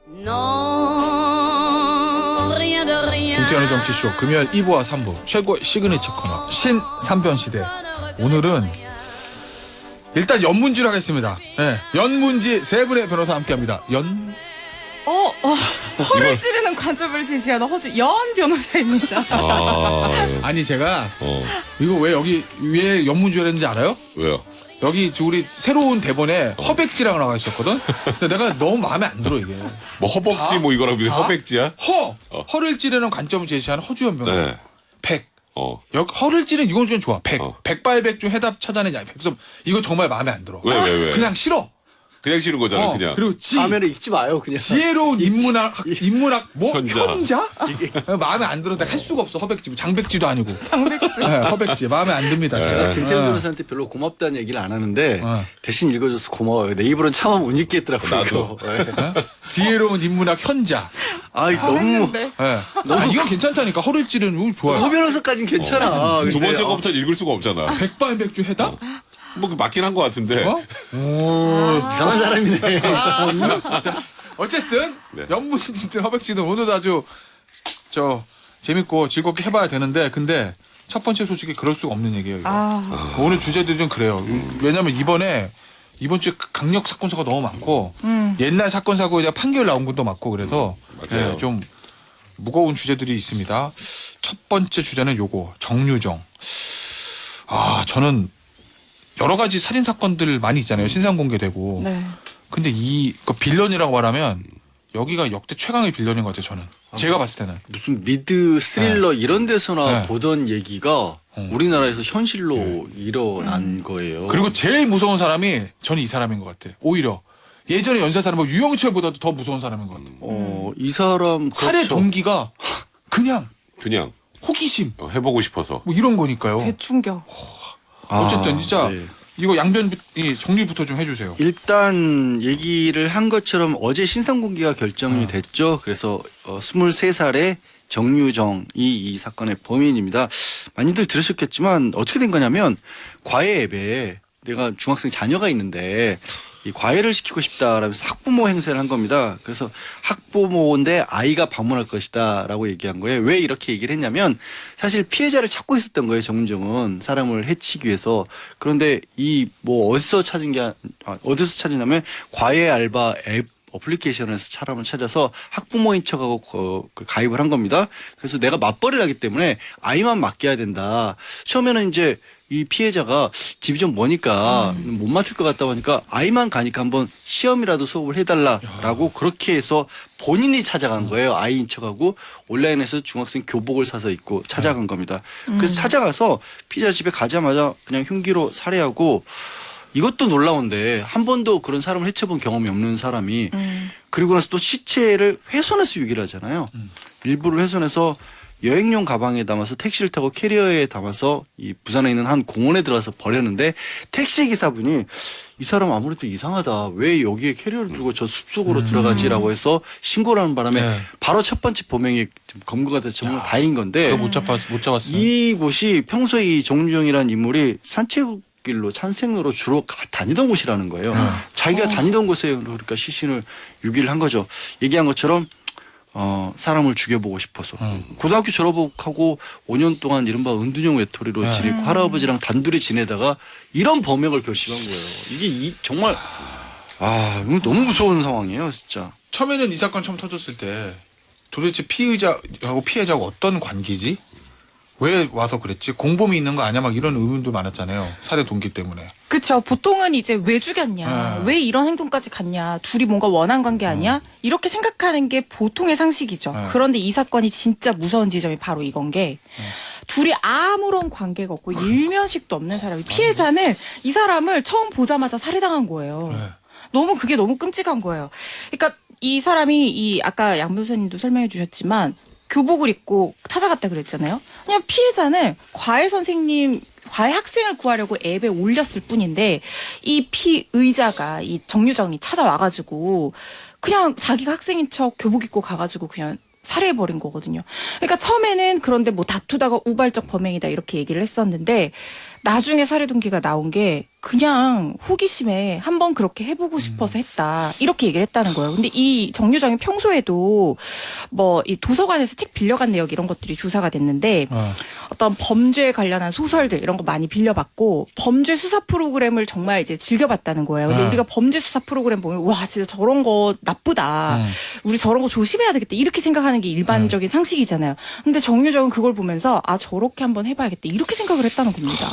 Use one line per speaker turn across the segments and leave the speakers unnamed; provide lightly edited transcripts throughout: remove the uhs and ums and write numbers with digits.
김태현의 정치쇼 금요일 2부와 3부 최고의 시그니처 코너 신삼변시대. 오늘은 일단 연문지로 하겠습니다. 네, 연문지 세 분의 변호사 함께합니다.
허를 찌르는 관점을 제시하는 허주 연 변호사입니다.
아니 제가 이거 왜 여기 위에 연문지를 했는지 알아요?
왜요?
여기 우리 새로운 대본에 허백지라고 나와 있었거든. 근데 내가 너무 마음에 안 들어 이게.
뭐 허벅지 뭐 이거랑 비슷해. 허백지야?
허를 찌르는 관점을 제시하는 허주연 변호사.
네.
백. 허를 찌르는 이건 좀 좋아. 백. 백발백중 해답 찾아내냐. 백점. 이거 정말 마음에 안 들어.
왜?
그냥 싫어.
그냥 싫은 거잖아, 그냥.
그리고
화면에 읽지 마요, 그냥.
지혜로운 인문학 뭐
현자.
현자? 마음에 안 들어. 내가 할 수가 없어. 허백지. 장백지도 아니고.
장백지.
네, 허백지. 마음에 안 듭니다.
제가 김태현
어.
변호사한테 별로 고맙다는 얘기를 안 하는데 대신 읽어줘서 고마워요. 내 입으로는 차마 못 읽겠더라고요.
나도.
이거.
지혜로운 인문학 현자.
너무.
잘했는데.
이건 괜찮다니까. 허를 찌르는 거 좋아요.
허 변호사까지는 괜찮아.
두
근데,
번째 거부터 읽을 수가 없잖아.
백발백중 해답?
뭐 맞긴 한 것 같은데.
이상한 사람이네.
어쨌든
네.
연문지들 허백지들 오늘도 아주 재밌고 즐겁게 해봐야 되는데 근데 첫 번째 소식이 그럴 수가 없는 얘기예요. 이거. 오늘 주제도 좀 그래요. 왜냐면 이번 주에 강력 사건 사고가 너무 많고 옛날 사건 사고에 대한 판결 나온 것도 많고 그래서
맞아요.
좀 무거운 주제들이 있습니다. 첫 번째 주제는 요거 정유정. 저는 여러 가지 살인 사건들 많이 있잖아요. 신상 공개되고.
네.
근데 그 빌런이라고 말하면 여기가 역대 최강의 빌런인 것 같아요. 저는. 제가 봤을 때는.
무슨 미드 스릴러 이런 데서나
네.
보던 얘기가 우리나라에서 현실로 일어난 거예요.
그리고 제일 무서운 사람이 저는 이 사람인 것 같아요. 오히려 예전에 연쇄 살인 유영철보다도 더 무서운 사람인 것 같아요.
이 사람
살해
그렇죠.
동기가 그냥 호기심
해보고 싶어서.
뭐 이런 거니까요.
대충격.
어쨌든 진짜
네.
이거 정리부터 좀 해주세요.
일단 얘기를 한 것처럼 어제 신상 공개가 결정이 됐죠. 그래서 23살의 정유정이 이 사건의 범인입니다. 많이들 들으셨겠지만 어떻게 된 거냐면 과외 앱에 내가 중학생 자녀가 있는데 이 과외를 시키고 싶다라면서 학부모 행세를 한 겁니다. 그래서 학부모인데 아이가 방문할 것이다라고 얘기한 거예요. 왜 이렇게 얘기를 했냐면 사실 피해자를 찾고 있었던 거예요. 정유정은 사람을 해치기 위해서. 그런데 어디서 찾으냐면 과외 알바 앱 어플리케이션에서 사람을 찾아서 학부모인 척하고 가입을 한 겁니다. 그래서 내가 맞벌이를 하기 때문에 아이만 맡겨야 된다. 처음에는 이제 이 피해자가 집이 좀 머니까 못 맡을 것 같다고 하니까 아이만 가니까 한번 시험이라도 수업을 해달라라고 그렇게 해서 본인이 찾아간 거예요. 아이인 척하고 온라인에서 중학생 교복을 사서 입고 찾아간 겁니다. 그래서 찾아가서 피해자 집에 가자마자 그냥 흉기로 살해하고 이것도 놀라운데 한 번도 그런 사람을 해쳐본 경험이 없는 사람이 그리고 나서 또 시체를 훼손해서 유기를 하잖아요. 일부를 훼손해서 여행용 가방에 담아서 택시를 타고 캐리어에 담아서 이 부산에 있는 한 공원에 들어가서 버렸는데 택시 기사분이 이 사람 아무래도 이상하다. 왜 여기에 캐리어를 들고 저 숲속으로 들어가지라고 해서 신고를 하는 바람에 바로 첫 번째 범행이 검거가 돼서 정말 다행인 건데
그거 못 잡았어요.
이곳이 평소에 이 정유정이라는 인물이 산책길로 산책로로 주로 다니던 곳이라는 거예요. 자기가 다니던 곳에 그러니까 시신을 유기를 한 거죠. 얘기한 것처럼 사람을 죽여보고 싶어서 고등학교 졸업하고 5년 동안 이른바 은둔형 외톨이로 지내고 할아버지랑 단둘이 지내다가 이런 범행을 결심한 거예요. 이게 정말 이거 너무 무서운 상황이에요, 진짜.
처음에는 이 사건 처음 터졌을 때 도대체 피의자하고 피해자하고 어떤 관계지? 왜 와서 그랬지? 공범이 있는 거 아니야? 막 이런 의문도 많았잖아요. 살해 동기 때문에.
그렇죠. 보통은 이제 왜 죽였냐, 왜 이런 행동까지 갔냐, 둘이 뭔가 원한 관계 아니야? 이렇게 생각하는 게 보통의 상식이죠. 그런데 이 사건이 진짜 무서운 지점이 바로 이건 게 둘이 아무런 관계가 없고 일면식도 없는 사람이 피해자는 이 사람을 처음 보자마자 살해당한 거예요. 그게 너무 끔찍한 거예요. 그러니까 이 사람이 아까 양 변호사님도 설명해 주셨지만 교복을 입고 찾아갔다 그랬잖아요. 그냥 피해자는 과외 학생을 구하려고 앱에 올렸을 뿐인데 이 피의자가 이 정유정이 찾아와가지고 그냥 자기가 학생인 척 교복 입고 가가지고 그냥 살해해버린 거거든요. 그러니까 처음에는 그런데 뭐 다투다가 우발적 범행이다 이렇게 얘기를 했었는데 나중에 살해 동기가 나온 게 그냥 호기심에 한번 그렇게 해보고 싶어서 했다. 이렇게 얘기를 했다는 거예요. 근데 이 정유정이 평소에도 뭐 이 도서관에서 책 빌려간 내역 이런 것들이 조사가 됐는데 어떤 범죄에 관련한 소설들 이런 거 많이 빌려봤고 범죄 수사 프로그램을 정말 이제 즐겨봤다는 거예요. 근데 우리가 범죄 수사 프로그램 보면 와 진짜 저런 거 나쁘다. 우리 저런 거 조심해야 되겠다. 이렇게 생각하는 게 일반적인 상식이잖아요. 근데 정유정은 그걸 보면서 아 저렇게 한번 해봐야겠다. 이렇게 생각을 했다는 겁니다.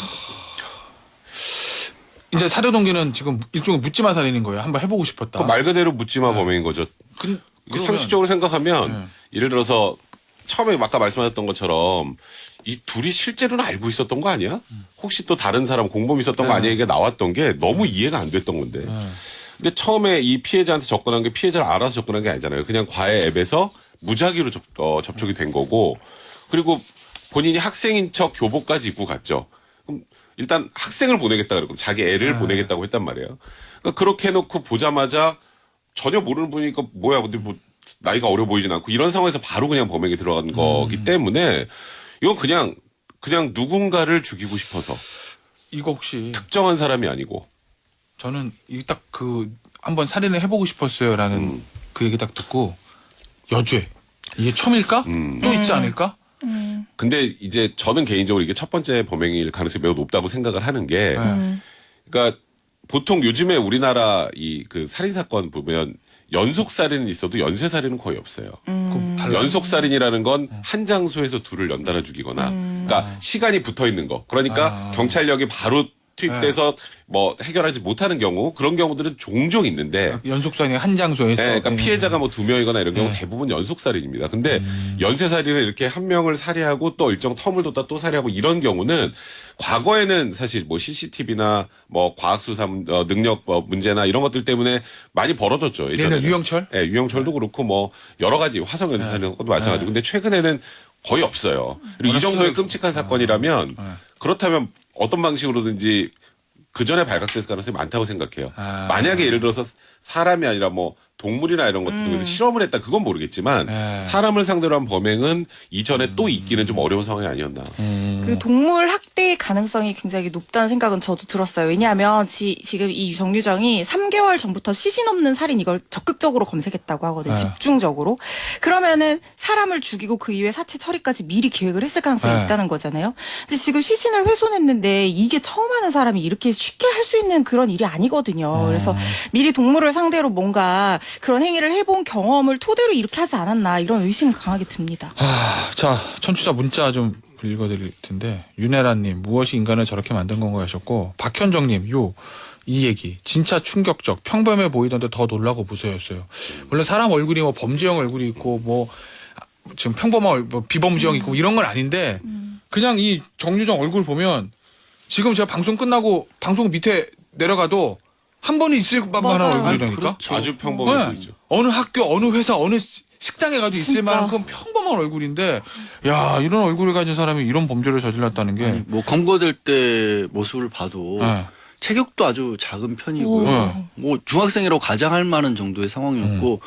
이제 살해 동기는 지금 일종의 묻지마 살인인 거예요. 한번 해보고 싶었다.
말 그대로 묻지마 범행인 거죠. 이게 상식적으로 생각하면 예를 들어서 처음에 아까 말씀하셨던 것처럼 이 둘이 실제로는 알고 있었던 거 아니야? 혹시 또 다른 사람 공범이 있었던 거 아니야? 이게 나왔던 게 너무 이해가 안 됐던 건데. 근데 처음에 이 피해자한테 접근한 게 피해자를 알아서 접근한 게 아니잖아요. 그냥 과외 앱에서 무작위로 접촉이 된 거고 그리고 본인이 학생인 척 교복까지 입고 갔죠. 그럼 일단 학생을 보내겠다 그러고 자기 애를 보내겠다고 했단 말이에요. 그러니까 그렇게 해놓고 보자마자 전혀 모르는 분이니까 뭐야 근데 뭐 나이가 어려 보이진 않고 이런 상황에서 바로 그냥 범행에 들어간 거기 때문에 이건 그냥 누군가를 죽이고 싶어서
이거 혹시
특정한 사람이 아니고
저는 이게 딱 그 한번 살인을 해보고 싶었어요라는 그 얘기 딱 듣고 여죄 이게 처음일까? 또 있지 않을까?
근데 이제 저는 개인적으로 이게 첫 번째 범행일 가능성이 매우 높다고 생각을 하는 게 그러니까 보통 요즘에 우리나라 이 그 살인 사건 보면 연속 살인은 있어도 연쇄 살인은 거의 없어요. 연속 살인이라는 건 한 장소에서 둘을 연달아 죽이거나 그러니까 시간이 붙어 있는 거. 그러니까 경찰력이 바로 투입돼서 뭐 해결하지 못하는 경우 그런 경우들은 종종 있는데
연속살인이 한 장소에서
그러니까 피해자가 뭐 2명이거나 이런 경우 대부분 연속살인입니다. 근데 연쇄살인을 이렇게 한 명을 살해하고 또 일정 텀을 뒀다 또 살해하고 이런 경우는 과거에는 사실 뭐 CCTV나 뭐 과학수사 능력 문제나 이런 것들 때문에 많이 벌어졌죠. 예전에는
유영철?
네, 유영철도 그렇고 뭐 여러 가지 화성 연쇄살인 것도 마찬가지고 근데 최근에는 거의 없어요. 그리고 이 정도의 끔찍한 사건이라면 그렇다면 어떤 방식으로든지 그 전에 발각될 가능성이 많다고 생각해요. 만약에 예를 들어서 사람이 아니라 뭐 동물이나 이런 것들 중에서 실험을 했다 그건 모르겠지만 사람을 상대로 한 범행은 이전에 또 있기는 좀 어려운 상황이 아니었나.
그 동물 학대의 가능성이 굉장히 높다는 생각은 저도 들었어요. 왜냐하면 지금 이 정유정이 3개월 전부터 시신 없는 살인 이걸 적극적으로 검색했다고 하거든요. 집중적으로. 그러면은 사람을 죽이고 그 이후에 사체 처리까지 미리 계획을 했을 가능성이 있다는 거잖아요. 근데 지금 시신을 훼손했는데 이게 처음 하는 사람이 이렇게 쉽게 할 수 있는 그런 일이 아니거든요. 그래서 미리 동물을 상대로 뭔가 그런 행위를 해본 경험을 토대로 이렇게 하지 않았나 이런 의심이 강하게 듭니다.
자, 청취자 문자 좀 읽어드릴 텐데 윤혜라님 무엇이 인간을 저렇게 만든 건가 하셨고 박현정님 이 얘기 진짜 충격적 평범해 보이던데 더 놀라고 무서웠어요. 물론 사람 얼굴이 뭐 범죄형 얼굴이 있고 뭐 지금 평범한 뭐 비범죄형 있고 이런 건 아닌데 그냥 이 정유정 얼굴 보면 지금 제가 방송 끝나고 방송 밑에 내려가도 한 번은 있을 만한 얼굴이라니까.
그렇죠.
아주 평범해 보이죠.
어느 학교, 어느 회사, 어느 식당에 가도 있을
진짜.
만큼 평범한 얼굴인데, 야 이런 얼굴을 가진 사람이 이런 범죄를 저질렀다는 게.
아니, 뭐 검거될 때 모습을 봐도
네.
체격도 아주 작은 편이고요.
오.
뭐 중학생이라고 가장할 만한 정도의 상황이었고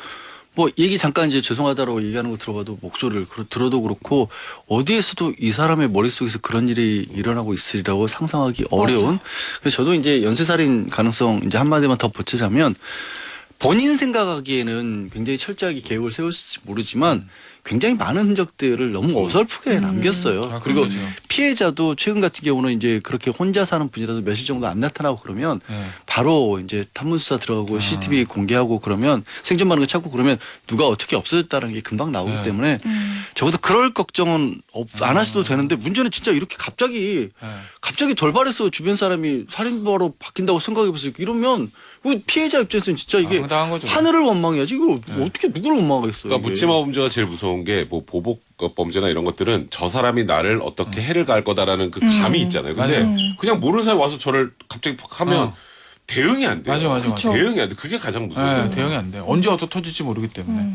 뭐 얘기 잠깐 이제 죄송하다라고 얘기하는 거 들어봐도 목소리를 들어도 그렇고 어디에서도 이 사람의 머릿속에서 그런 일이 일어나고 있으리라고 상상하기 어려운. 그래서 저도 이제 연쇄살인 가능성 이제 한마디만 더 보태자면 본인 생각하기에는 굉장히 철저하게 계획을 세웠을지 모르지만 굉장히 많은 흔적들을 너무 어설프게 남겼어요. 그리고
그렇죠.
피해자도 최근 같은 경우는 이제 그렇게 혼자 사는 분이라도 며칠 정도 안 나타나고 그러면 바로 이제 탐문수사 들어가고 CCTV 공개하고 그러면 생존 반응을 찾고 그러면 누가 어떻게 없어졌다는 게 금방 나오기 때문에 적어도 그럴 걱정은 안 하셔도 되는데 문제는 진짜 이렇게 갑자기 돌발해서 주변 사람이 살인범으로 바뀐다고 생각해보세요. 이러면 피해자 입장에서는 진짜 이게
황당한 거죠.
하늘을 원망해야지 이걸 어떻게 누구를 원망하겠어요.
그러니까
이게.
묻지마 범죄가 제일 무서운 게 뭐 보복 범죄나 이런 것들은 저 사람이 나를 어떻게 해를 가할 거다라는 그 감이 있잖아요. 근데 그냥 모르는 사람이 와서 저를 갑자기 팍 하면 대응이 안 돼요.
맞아.
대응이 안 돼. 그게 가장 무서워요.
대응이 안 돼. 언제 어디서 터질지 모르기 때문에.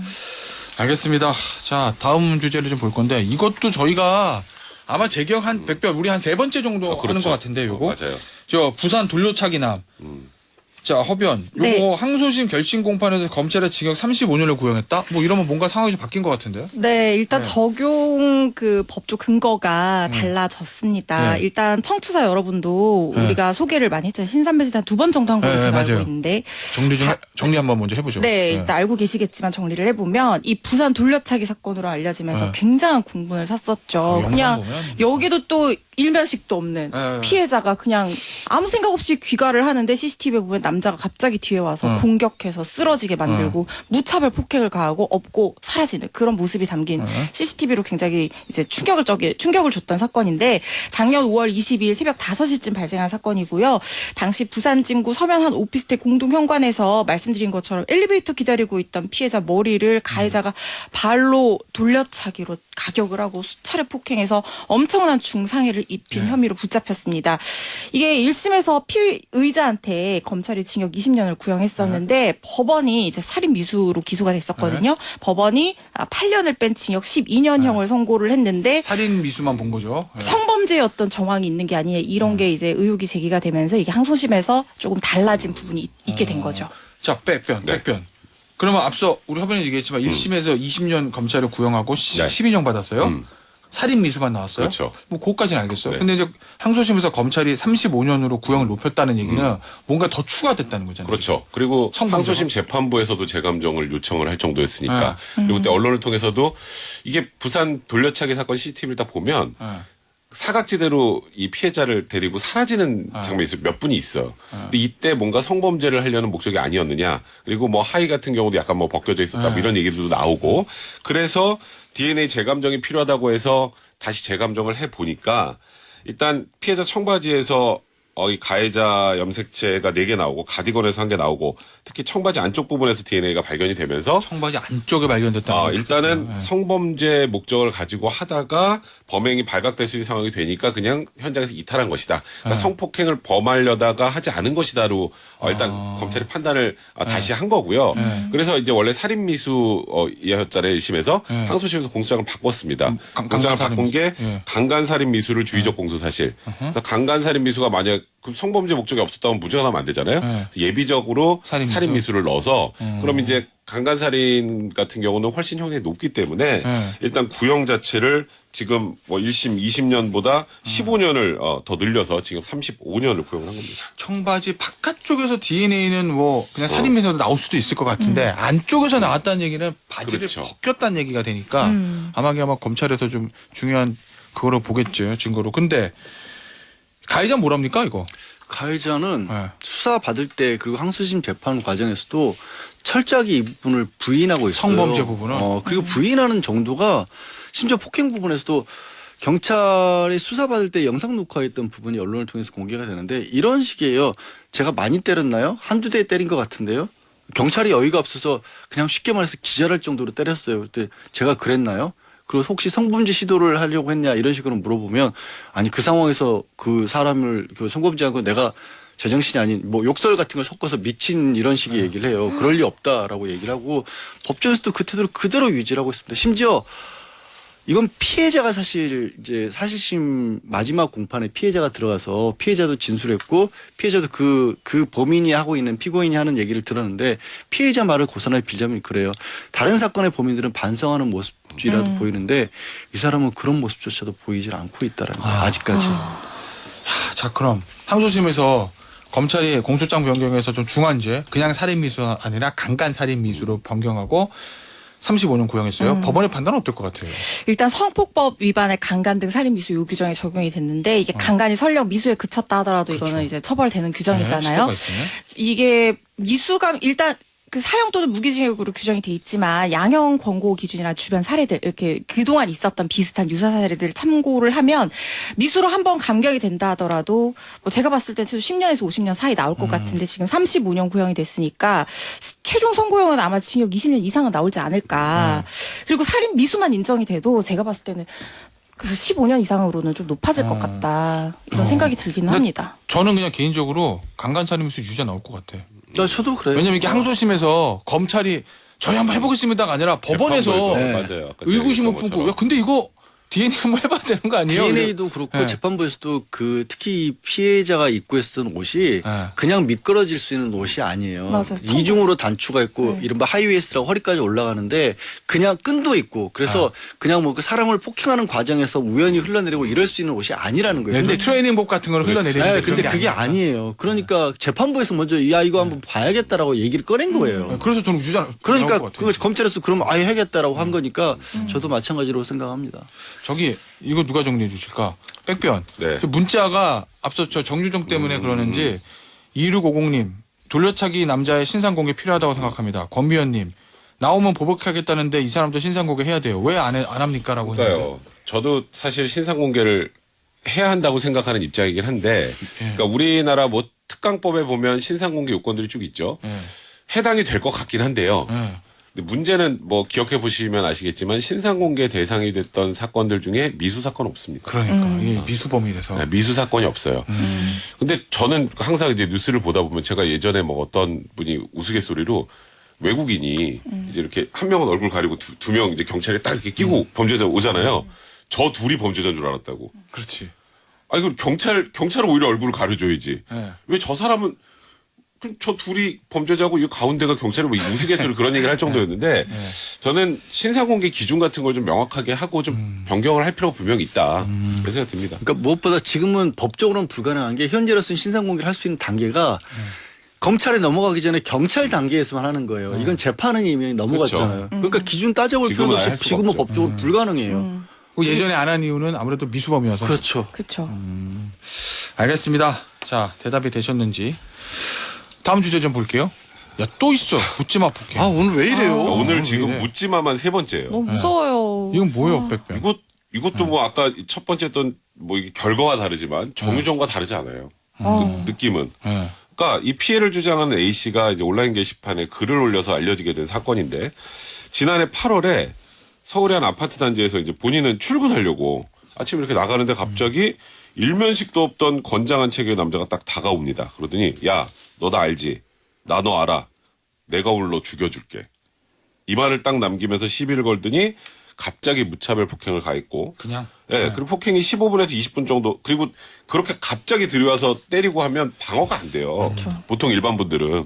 알겠습니다. 자, 다음 주제를 좀 볼 건데 이것도 저희가 아마 제 기억 한 100배 우리 한 3번째 정도 하는 것 같은데 요거.
맞아요.
저 부산 돌려차기남. 자, 허변. 요거
네.
항소심 결심 공판에서 검찰의 징역 35년을 구형했다? 뭐 이러면 뭔가 상황이 좀 바뀐 것 같은데요?
네, 일단
네.
적용 그 법조 근거가 달라졌습니다.
네.
일단 청취자 여러분도
네.
우리가 소개를 많이 했잖아요. 신삼배지단 2번 정도 한 걸로
네,
제가
맞아요.
알고 있는데.
정리 한번 먼저 해보죠.
네, 일단 알고 계시겠지만 정리를 해보면 이 부산 돌려차기 사건으로 알려지면서
네.
굉장한 공분을 샀었죠.
영상
그냥
보면
여기도 또 일면식도 없는
네.
피해자가 그냥 아무 생각 없이 귀가를 하는데 CCTV에 보면 남자가 갑자기 뒤에 와서 공격해서 쓰러지게 만들고 무차별 폭행을 가하고 업고 사라지는 그런 모습이 담긴 CCTV로 굉장히 이제 충격을 줬던 사건인데 작년 5월 22일 새벽 5시쯤 발생한 사건이고요. 당시 부산 진구 서면 한 오피스텔 공동 현관에서 말씀드린 것처럼 엘리베이터 기다리고 있던 피해자 머리를 가해자가 발로 돌려차기로 가격을 하고 수차례 폭행해서 엄청난 중상해를 입힌 혐의로 붙잡혔습니다. 이게 1심에서 피의자한테 검찰이 징역 20년을 구형했었는데 법원이 이제 살인 미수로 기소가 됐었거든요. 법원이 8년을 뺀 징역 12년형을 선고를 했는데
살인 미수만 본 거죠. 네.
성범죄였던 정황이 있는 게 아니에요. 이런 게 이제 의혹이 제기가 되면서 이게 항소심에서 조금 달라진 부분이 있게 된 거죠.
자, 백변. 그러면 앞서 우리 화면에 얘기했지만 1심에서 20년 검찰을 구형하고 12년 받았어요. 살인 미수만 나왔어요.
그렇죠.
뭐 그것까지는 알겠어요.
네.
근데 이제 항소심에서 검찰이 35년으로 구형을 높였다는 얘기는 뭔가 더 추가됐다는 거잖아요.
그렇죠. 그리고
성범죄가?
항소심 재판부에서도 재감정을 요청을 할 정도였으니까. 그리고 그때 언론을 통해서도 이게 부산 돌려차기 사건 CCTV를 딱 보면 사각지대로 이 피해자를 데리고 사라지는 장면이 있어요. 몇 분이 있어요. 근데 이때 뭔가 성범죄를 하려는 목적이 아니었느냐. 그리고 뭐 하의 같은 경우도 약간 뭐 벗겨져 있었다. 뭐 이런 얘기들도 나오고. 그래서 DNA 재감정이 필요하다고 해서 다시 재감정을 해 보니까 일단 피해자 청바지에서 이 가해자 염색체가 4개 나오고 가디건에서 1개 나오고 특히 청바지 안쪽 부분에서 DNA가 발견이 되면서
청바지 안쪽에 발견됐다.
일단은 성범죄 목적을 가지고 하다가 범행이 발각될 수 있는 상황이 되니까 그냥 현장에서 이탈한 것이다. 그러니까 성폭행을 범하려다가 하지 않은 것이다로 일단 검찰이 판단을 다시 한 거고요. 그래서 이제 원래 살인미수였잖아요. 1심에서 항소심에서 공소장을 바꿨습니다. 공소장을 바꾼 게 강간살인미수를 주의적 공소사실. 그래서 강간살인미수가 만약 그 성범죄 목적이 없었다면 무죄가 나면 안 되잖아요. 그래서 예비적으로 살인미수를 넣어서 그럼 이제 강간살인 같은 경우는 훨씬 형이 높기 때문에 일단 구형 자체를 지금 뭐 1심 20년보다 15년을 더 늘려서 지금 35년을 구형을 한 겁니다.
청바지 바깥쪽에서 DNA는 뭐 그냥 살인미수로 나올 수도 있을 것 같은데 안쪽에서 나왔다는 얘기는 바지를
그렇죠.
벗겼다는 얘기가 되니까 아마 검찰에서 좀 중요한 그거로 보겠죠. 증거로. 근데 가해자 뭐랍니까 이거?
가해자는
네.
수사 받을 때 그리고 항소심 재판 과정에서도 철저하게 이 부분을 부인하고 있어요.
성범죄 부분은?
그리고 부인하는 정도가 심지어 폭행 부분에서도 경찰이 수사 받을 때 영상 녹화했던 부분이 언론을 통해서 공개가 되는데 이런 식이에요. 제가 많이 때렸나요? 한두 대 때린 것 같은데요. 경찰이 어이가 없어서 그냥 쉽게 말해서 기절할 정도로 때렸어요. 그때 제가 그랬나요? 그리고 혹시 성범죄 시도를 하려고 했냐 이런 식으로 물어보면 아니 그 상황에서 그 사람을 성범죄하고 내가 제정신이 아닌 뭐 욕설 같은 걸 섞어서 미친 이런 식의 얘기를 해요. 그럴 리 없다라고 얘기를 하고 법정에서도 그 태도를 그대로 유지를 하고 있습니다. 심지어 이건 피해자가 사실 이제 사실심 마지막 공판에 피해자가 들어가서 피해자도 진술했고 피해자도 그 범인이 하고 있는 피고인이 하는 얘기를 들었는데 피해자 말을 고스란히 빌자면 그래요. 다른 사건의 범인들은 반성하는 모습이라도 보이는데 이 사람은 그런 모습조차도 보이질 않고 있다라는 거예요. 아직까지.
자, 그럼 항소심에서 검찰이 공소장 변경해서 좀 중한죄 그냥 살인미수가 아니라 강간살인미수로 변경하고 35년 구형했어요. 법원의 판단은 어떨 것 같아요?
일단 성폭법 위반의 강간 등 살인 미수 요 규정이 적용이 됐는데 이게 강간이 설령 미수에 그쳤다 하더라도 이거는 이제 처벌되는 규정이잖아요.
시도가 있으면.
이게 미수가 일단 그 사형 또는 무기징역으로 규정이 돼 있지만 양형 권고 기준이나 주변 사례들 이렇게 그동안 있었던 비슷한 유사 사례들을 참고를 하면 미수로 한번 감경이 된다 하더라도 뭐 제가 봤을 때 최소 10년에서 50년 사이 나올 것 같은데 지금 35년 구형이 됐으니까 최종 선고형은 아마 징역 20년 이상은 나오지 않을까. 그리고 살인 미수만 인정이 돼도 제가 봤을 때는 그 15년 이상으로는 좀 높아질 것 같다. 이런 생각이 들기는 합니다.
저는 그냥 개인적으로 강간살인미수 유죄 나올 것 같아.
저도 그래요.
왜냐면 이게 항소심에서 검찰이 저희 한번 해보겠습니다가 아니라 법원에서
맞아요. 아까
의구심을
얘기했던
품고
것처럼.
야 근데 이거 DNA 한번 해봐야 되는 거 아니에요?
DNA도 그렇고
네.
재판부에서도 그 특히 피해자가 입고 있었던 옷이
네.
그냥 미끄러질 수 있는 옷이 아니에요.
맞아요.
이중으로 단추가 있고
네.
이른바 하이웨이스라고 허리까지 올라가는데 그냥 끈도 있고 그래서 그냥 뭐 그 사람을 폭행하는 과정에서 우연히 흘러내리고 이럴 수 있는 옷이 아니라는 거예요.
근데 트레이닝복 같은 걸 흘러내리는데
네,
그런
근데
게
그게
아니야.
아니에요. 그러니까 재판부에서 먼저 야 이거 한번 봐야겠다라고 얘기를 꺼낸 거예요.
그래서 저는 유죄.
그러니까
나올 것 같아요.
그 검찰에서 그럼 아예 하겠다라고 한 거니까 저도 마찬가지로 생각합니다.
저기 이거 누가 정리해 주실까? 백변.
네.
저 문자가 앞서 저 정유정 때문에 그러는지 2650님 돌려차기 남자의 신상 공개 필요하다고 생각합니다. 권미연님 나오면 보복하겠다는데 이 사람도 신상 공개 해야 돼요. 왜 안 합니까라고.
그러니까요. 저도 사실 신상 공개를 해야 한다고 생각하는 입장이긴 한데, 그러니까 우리나라 뭐 특강법에 보면 신상 공개 요건들이 쭉 있죠.
예.
해당이 될 것 같긴 한데요.
예.
근데 문제는 뭐 기억해 보시면 아시겠지만 신상 공개 대상이 됐던 사건들 중에 미수 사건 없습니다.
그러니까 이게 미수범이라서.
네, 미수 사건이 없어요. 근데 저는 항상 이제 뉴스를 보다 보면 제가 예전에 뭐 어떤 분이 우스갯소리로 외국인이 이제 이렇게 한 명은 얼굴 가리고 두 명 이제 경찰에 딱 이렇게 끼고 범죄자 오잖아요. 저 둘이 범죄자인 줄 알았다고.
그렇지.
아니 그럼 경찰은 오히려 얼굴을 가려줘야지.
예.
왜 저 사람은 그럼 저 둘이 범죄자고 이 가운데가 경찰이 뭐 우스갯소리 그런 얘기를 할 정도였는데 저는 신상공개 기준 같은 걸 좀 명확하게 하고 좀 변경을 할 필요가 분명히 있다. 그런 생각이 듭니다.
그러니까 무엇보다 지금은 법적으로는 불가능한 게 현재로서는 신상 공개를 할 수 있는 단계가 검찰에 넘어가기 전에 경찰 단계에서만 하는 거예요. 이건 재판은 이미 넘어갔잖아요. 그러니까 기준 따져볼
지금은
필요도
아예
없이
할 수가
지금은
없죠.
법적으로 불가능해요.
그리고 예전에 안 한 이유는 아무래도 미수범이어서.
그렇죠.
그렇죠.
알겠습니다. 자, 대답이 되셨는지. 다음 주제 좀 볼게요. 야, 또 있어. 묻지마 폭행.
아 오늘 왜 이래요?
오늘
오늘
지금
이래.
묻지마만 세 번째예요.
너무 무서워요.
이건 뭐예요, 백변?
이것도 뭐 아까 첫 번째 했던 뭐 이게 결과와 다르지만 정유정과 다르지 않아요.
어.
느낌은.
예.
그러니까 이 피해를 주장하는 A 씨가 이제 온라인 게시판에 글을 올려서 알려지게 된 사건인데 지난해 8월에 서울의 한 아파트 단지에서 이제 본인은 출근하려고 아침에 이렇게 나가는데 갑자기 일면식도 없던 건장한 체격의 남자가 딱 다가옵니다. 그러더니 야, 너 나 알지? 나 너 알아. 내가 오늘 너 죽여줄게. 이 말을 딱 남기면서 시비를 걸더니 갑자기 무차별 폭행을 가했고
그냥.
예, 그리고 폭행이 15분에서 20분 정도 그리고 그렇게 갑자기 들이와서 때리고 하면 방어가 안 돼요. 보통 일반 분들은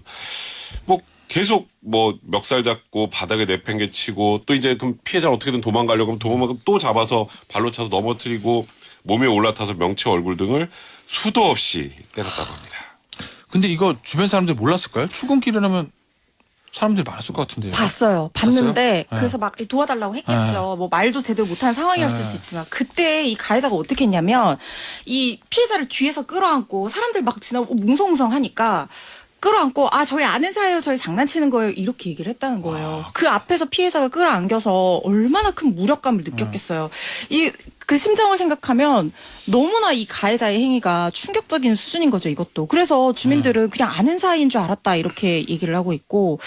뭐 계속 뭐 멱살 잡고 바닥에 내팽개치고 또 이제 그럼 피해자는 어떻게든 도망가려고 하면 도망가면 또 잡아서 발로 차서 넘어뜨리고 몸에 올라타서 명치 얼굴 등을 수도 없이 때렸다고 합니다.
근데 이거 주변 사람들 몰랐을까요? 출근길이라면 사람들이 많았을 것 같은데요.
봤어요. 봤는데
봤어요?
그래서 막 도와달라고 했겠죠. 뭐 말도 제대로 못하는 상황이었을 수 있지만 그때 이 가해자가 어떻게 했냐면 이 피해자를 뒤에서 끌어안고 사람들 막 지나고 뭉성뭉성하니까 끌어안고 아 저희 아는 사이예요. 저희 장난치는 거예요. 이렇게 얘기를 했다는 거예요. 그 앞에서 피해자가 끌어안겨서 얼마나 큰 무력감을 느꼈겠어요. 이 그 심정을 생각하면 너무나 이 가해자의 행위가 충격적인 수준인 거죠, 이것도. 그래서 주민들은 그냥 아는 사이인 줄 알았다 이렇게 얘기를 하고 있고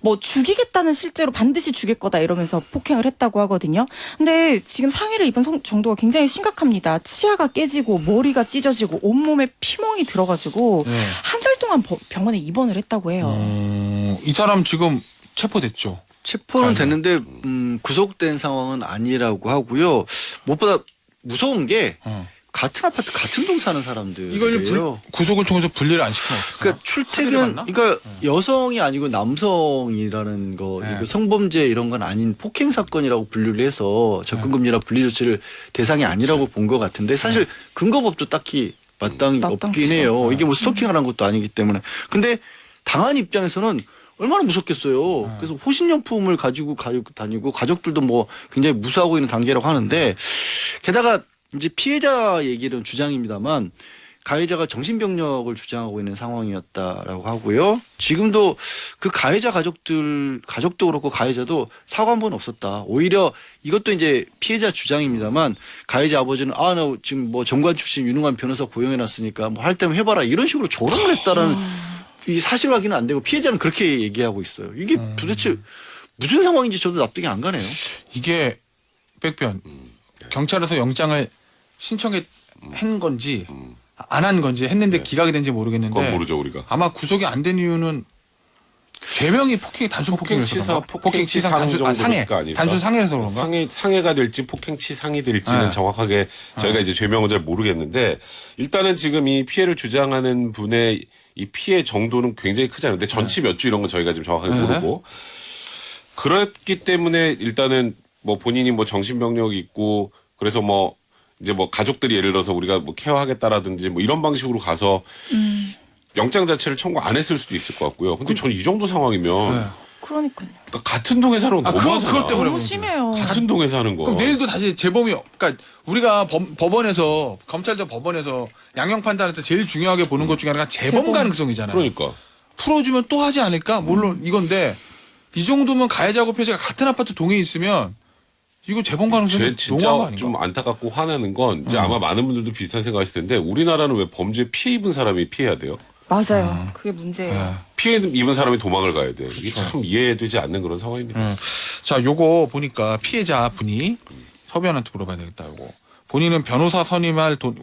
뭐 죽이겠다는 실제로 반드시 죽일 거다 이러면서 폭행을 했다고 하거든요. 근데 지금 상해를 입은 정도가 굉장히 심각합니다. 치아가 깨지고 머리가 찢어지고 온몸에 피멍이 들어가지고
네.
한 달 동안 병원에 입원을 했다고 해요.
이 사람 지금 체포됐죠.
체포는 됐는데 구속된 상황은 아니라고 하고요. 무엇보다 무서운 게 같은 아파트 같은 동 사는 사람들이에요.
이걸 구속을 통해서 분리를 안 시키면 어떡해요?
그러니까 출퇴근, 그러니까 여성이 아니고 남성이라는 거,
네.
이거 성범죄 이런 건 아닌 폭행 사건이라고 분류를 해서 접근금지나 분리조치를 대상이 아니라고 본 것 같은데 사실 근거법도 딱히 마땅히
마땅치
없긴 해요. 이게 뭐 스토킹을 한 것도 아니기 때문에. 근데 당한 입장에서는 얼마나 무섭겠어요. 그래서 호신용품을 가지고 다니고 가족들도 뭐 굉장히 무사하고 있는 단계라고 하는데 게다가 이제 피해자 얘기는 주장입니다만 가해자가 정신병력을 주장하고 있는 상황이었다라고 하고요. 지금도 그 가해자 가족도 그렇고 가해자도 사과 한 번 없었다. 오히려 이것도 이제 피해자 주장입니다만 가해자 아버지는 아, 나 지금 뭐 정관 출신 유능한 변호사 고용해놨으니까 뭐 할 때면 해봐라 이런 식으로 조롱을 했다라는 이 사실 확인은 안 되고 피해자는 그렇게 얘기하고 있어요. 이게 도대체 무슨 상황인지 저도 납득이 안 가네요.
이게 백변 경찰에서 영장을 신청한 건지 안 한 건지 했는데
네.
기각이 된지 모르겠는데
그건 모르죠 우리가.
아마 구속이 안 된 이유는 죄명이 폭행이 단순 폭행이라서
폭행치사,
그런가? 폭행치상 단순 상해
정도가 아닐까?
단순 상해라서 그런가?
상해가 될지 폭행치상이 될지는
네.
정확하게 저희가 이제 죄명은 잘 모르겠는데 일단은 지금 이 피해를 주장하는 분의 이 피해 정도는 굉장히 크잖아요. 근데 전치 몇 주 이런 건 저희가 지금 정확하게
네.
모르고 그렇기 때문에 일단은 뭐 본인이 뭐 정신병력이 있고 그래서 뭐 이제 뭐 가족들이 예를 들어서 우리가 뭐 케어하겠다라든지 뭐 이런 방식으로 가서 영장 자체를 청구 안 했을 수도 있을 것 같고요. 근데 저는 이 정도 상황이면
네.
그러니까요.
그러니까 같은 동에 사는 건 너무하잖아.
그것 때문에
너무 심해요.
같은 동에 사는 거.
그럼 내일도 다시 재범이 그러니까 우리가 법원에서 검찰도 법원에서 양형 판단할 때 제일 중요하게 보는 것 중에 하나가 재범
재범.
가능성이잖아요.
그러니까.
풀어주면 또 하지 않을까? 물론 이건데 이 정도면 가해자고 피해자가 같은 아파트 동에 있으면 이거 재범 가능성이
제 진짜
너무한 거 아닌가?
좀 안타깝고 화나는 건 이제 아마 많은 분들도 비슷한 생각하실 텐데 우리나라는 왜 범죄 피해 입은 사람이 피해야 돼요?
맞아요. 그게 문제예요.
네.
피해 입은 사람이 도망을 가야 돼요. 이게
그렇죠.
참 이해되지 않는 그런 상황입니다.
자, 요거 보니까 피해자 분이 서변한테 물어봐야 되겠다. 요거 본인은 변호사 선임할 돈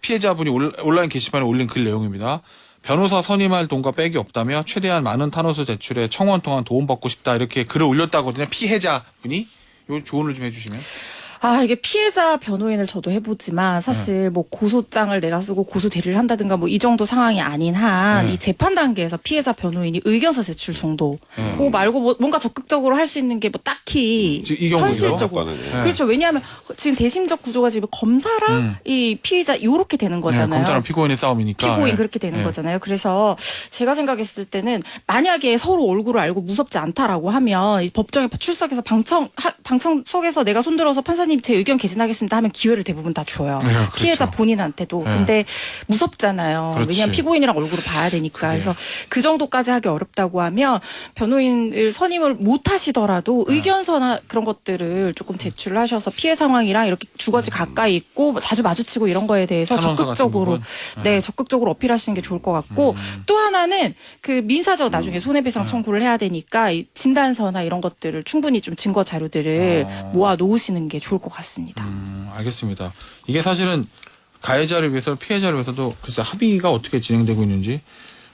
피해자분이 온라인 게시판에 올린 글 내용입니다. 변호사 선임할 돈과 백이 없다며 최대한 많은 탄원서 제출에 청원 동안 도움받고 싶다 이렇게 글을 올렸다거든요. 피해자분이 요 조언을 좀 해주시면.
이게 피해자 변호인을 저도 해보지만 사실 뭐 고소장을 내가 쓰고 고소 대리를 한다든가 뭐 이 정도 상황이 아닌 한 이 재판 단계에서 피해자 변호인이 의견서 제출 정도. 그거 말고 뭐 뭔가 적극적으로 할 수 있는 게 뭐 딱히
이 경우죠?
현실적으로.
네.
그렇죠. 왜냐하면 지금 대심적 구조가 지금 검사랑 이 피의자 요렇게 되는 거잖아요.
검사랑 피고인의 싸움이니까.
피고인
예.
그렇게 되는
예.
거잖아요. 그래서 제가 생각했을 때는 만약에 서로 얼굴을 알고 무섭지 않다라고 하면 이 법정에 출석해서 방청석에서 내가 손들어서 판사님 제 의견 개진하겠습니다 하면 기회를 대부분 다 줘요.
네, 그렇죠.
피해자 본인한테도.
네.
근데 무섭잖아요.
그렇지.
왜냐하면 피고인이랑 얼굴을 봐야 되니까. 그래서 그 정도까지 하기 어렵다고 하면 변호인을 선임을 못 하시더라도 의견서나 그런 것들을 조금 제출을 하셔서 피해 상황이랑 이렇게 주거지 가까이 있고 자주 마주치고 이런 거에 대해서
탄원서
적극적으로
같은
네, 적극적으로 어필하시는 게 좋을 것 같고 또 하나는 그 민사적 나중에 손해배상 청구를 해야 되니까 이 진단서나 이런 것들을 충분히 좀 증거 자료들을 모아 놓으시는 게 좋을 것 같습니다.
알겠습니다. 이게 사실은 가해자를 위해서 피해자를 위해서도 글쎄 합의가 어떻게 진행되고 있는지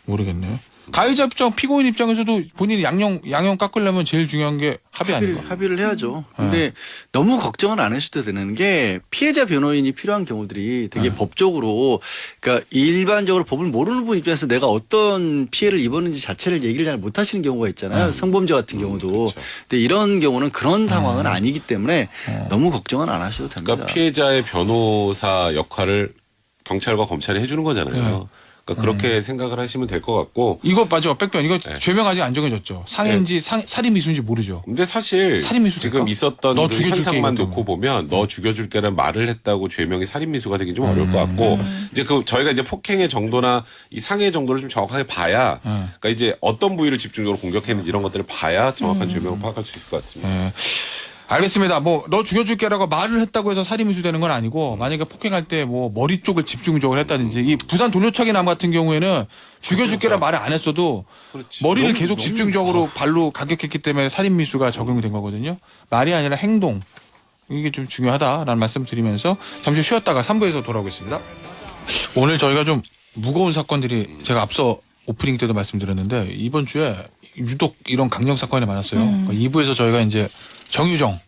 모르겠네요. 가해자 입장, 피고인 입장에서도 본인이 양형 깎으려면 제일 중요한 게 합의 아닌가?
합의를 해야죠. 근데 너무 걱정은 안 하셔도 되는 게 피해자 변호인이 필요한 경우들이 되게 법적으로 그러니까 일반적으로 법을 모르는 분 입장에서 내가 어떤 피해를 입었는지 자체를 얘기를 잘 못 하시는 경우가 있잖아요. 성범죄 같은 경우도.
그렇죠.
근데 이런 경우는 그런 상황은 아니기 때문에 너무 걱정은 안 하셔도 됩니다.
그러니까 피해자의 변호사 역할을 경찰과 검찰이 해주는 거잖아요. 그러니까 그렇게 생각을 하시면 될 것 같고.
이거 맞아, 백변. 이거
네.
죄명 아직 안 정해졌죠. 상해인지 살인미수인지 모르죠.
근데 사실
살인미수
지금
될까?
있었던
너
그
죽여줄게
현상만
이것도.
놓고 보면 너 죽여줄게라는 말을 했다고 죄명이 살인미수가 되긴 좀 어려울 것 같고 이제 그 저희가 이제 폭행의 정도나 이 상해 정도를 좀 정확하게 봐야 그러니까 이제 어떤 부위를 집중적으로 공격했는지 이런 것들을 봐야 정확한 죄명을 파악할 수 있을 것 같습니다.
네. 알겠습니다. 뭐 너 죽여줄게라고 말을 했다고 해서 살인미수 되는 건 아니고 만약에 폭행할 때 뭐 머리 쪽을 집중적으로 했다든지 이 부산 돌려차기 남 같은 경우에는 죽여줄게라 말을 안 했어도
그렇지.
머리를
너무-
계속
너무-
집중적으로 발로 가격했기 때문에 살인미수가 적용이 된 거거든요. 말이 아니라 행동. 이게 좀 중요하다라는 말씀 드리면서 잠시 쉬었다가 3부에서 돌아오겠습니다. 오늘 저희가 좀 무거운 사건들이 제가 앞서 오프닝 때도 말씀드렸는데 이번 주에 유독 이런 강력 사건이 많았어요. 2부에서 저희가 이제 정유정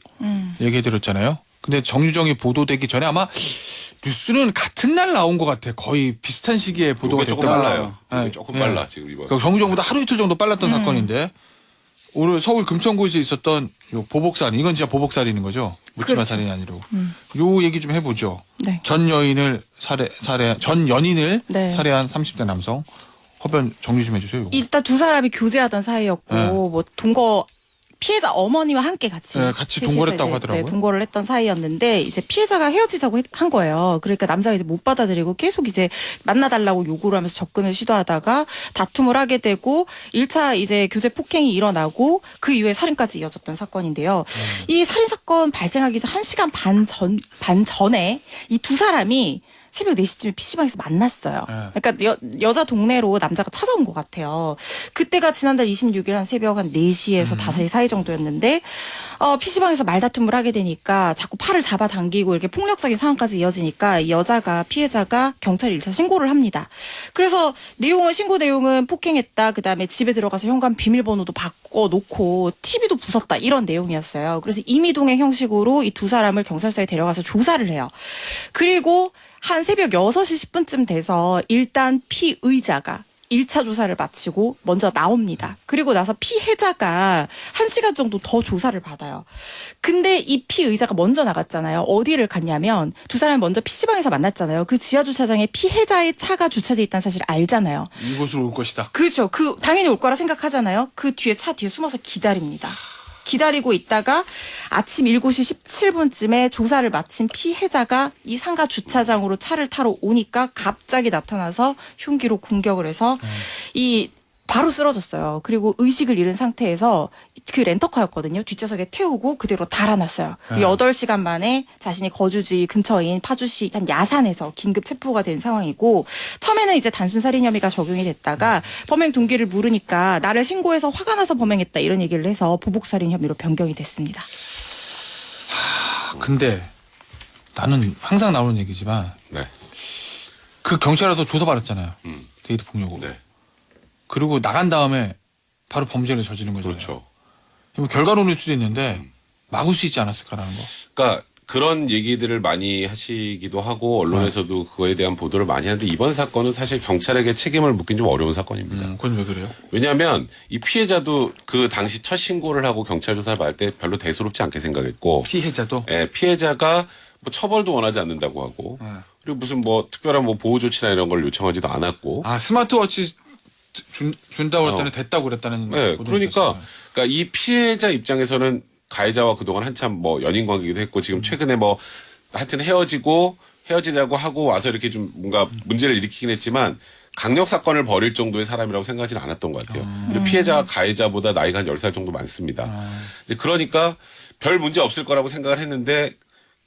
얘기해드렸잖아요. 근데 정유정이 보도되기 전에 아마 뉴스는 같은 날 나온 것 같아. 거의 비슷한 시기에 보도가
이게 조금
됐던 것
빨라요.
같아요.
이게 조금
네.
빨라 지금 이번.
그러니까 정유정보다 하루 이틀 정도 빨랐던 사건인데 오늘 서울 금천구에서 있었던 요 보복살인 이건 진짜 보복살인인 거죠. 묻지마
그렇죠.
살인이 아니고 요 얘기 좀 해보죠.
네.
전 연인을
네.
살해한 30대 남성 허변 정리 좀 해주세요. 요거.
일단 두 사람이 교제하던 사이였고
네.
뭐 동거 피해자 어머니와 함께 같이
네, 같이
셋이서
동거를 했다고
이제,
하더라고요.
네, 동거를 했던 사이였는데 이제 피해자가 헤어지자고 한 거예요. 그러니까 남자가 이제 못 받아들이고 계속 이제 만나달라고 요구를 하면서 접근을 시도하다가 다툼을 하게 되고 1차 이제 교제 폭행이 일어나고 그 이후에 살인까지 이어졌던 사건인데요. 이 살인 사건 발생하기 전 1시간 반 전에 이 두 사람이 새벽 4시쯤에 PC방에서 만났어요.
네.
그러니까 여자 동네로 남자가 찾아온 것 같아요. 그때가 지난달 26일 한 새벽 한 4시에서 5시 사이 정도였는데 PC방에서 말다툼을 하게 되니까 자꾸 팔을 잡아당기고 이렇게 폭력적인 상황까지 이어지니까 이 여자가 피해자가 경찰에 1차 신고를 합니다. 그래서 신고 내용은 폭행했다. 그다음에 집에 들어가서 현관 비밀번호도 바꿔놓고 TV도 부쉈다. 이런 내용이었어요. 그래서 임의동행 형식으로 이 두 사람을 경찰서에 데려가서 조사를 해요. 그리고 한 새벽 6시 10분쯤 돼서 일단 피의자가 1차 조사를 마치고 먼저 나옵니다. 그리고 나서 피해자가 1시간 정도 더 조사를 받아요. 근데 이 피의자가 먼저 나갔잖아요. 어디를 갔냐면 두 사람이 먼저 PC방에서 만났잖아요. 그 지하주차장에 피해자의 차가 주차돼 있다는 사실을 알잖아요.
이곳으로 올 것이다.
그렇죠. 당연히 올 거라 생각하잖아요. 그 뒤에 차 뒤에 숨어서 기다립니다. 기다리고 있다가 아침 7시 17분쯤에 조사를 마친 피해자가 이 상가 주차장으로 차를 타러 오니까 갑자기 나타나서 흉기로 공격을 해서 바로 쓰러졌어요. 그리고 의식을 잃은 상태에서 그 렌터카였거든요. 뒷좌석에 태우고 그대로 달아났어요. 8시간 만에 자신이 거주지 근처인 파주시 한 야산에서 긴급 체포가 된 상황이고 처음에는 이제 단순 살인 혐의가 적용이 됐다가 범행 동기를 물으니까 나를 신고해서 화가 나서 범행했다 이런 얘기를 해서 보복 살인 혐의로 변경이 됐습니다.
근데 나는 항상 나오는 얘기지만
네.
그 경찰에서 조사받았잖아요. 데이트 폭력으로.
네.
그리고 나간 다음에 바로 범죄를 저지른 거잖아요.
그렇죠.
뭐 결과론일 수도 있는데 막을 수 있지 않았을까라는 거.
그러니까 그런 얘기들을 많이 하시기도 하고 언론에서도 그거에 대한 보도를 많이 하는데 이번 사건은 사실 경찰에게 책임을 묻긴 좀 어려운 사건입니다.
그건 왜 그래요?
왜냐하면 이 피해자도 그 당시 첫 신고를 하고 경찰 조사를 받을 때 별로 대수롭지 않게 생각했고
피해자도?
예, 피해자가 뭐 처벌도 원하지 않는다고 하고 그리고 무슨 뭐 특별한 뭐 보호 조치나 이런 걸 요청하지도 않았고
스마트워치 준다고 했더니 됐다고 그랬다는.
네,
보도를
그러니까
있었어요.
이 피해자 입장에서는 가해자와 그동안 한참 뭐 연인 관계기도 했고 지금 최근에 뭐 하여튼 헤어지자고 하고 와서 이렇게 좀 뭔가 문제를 일으키긴 했지만 강력 사건을 벌일 정도의 사람이라고 생각하지는 않았던 것 같아요. 그리고 피해자가 가해자보다 나이가 한 10살 정도 많습니다. 이제 그러니까 별 문제 없을 거라고 생각을 했는데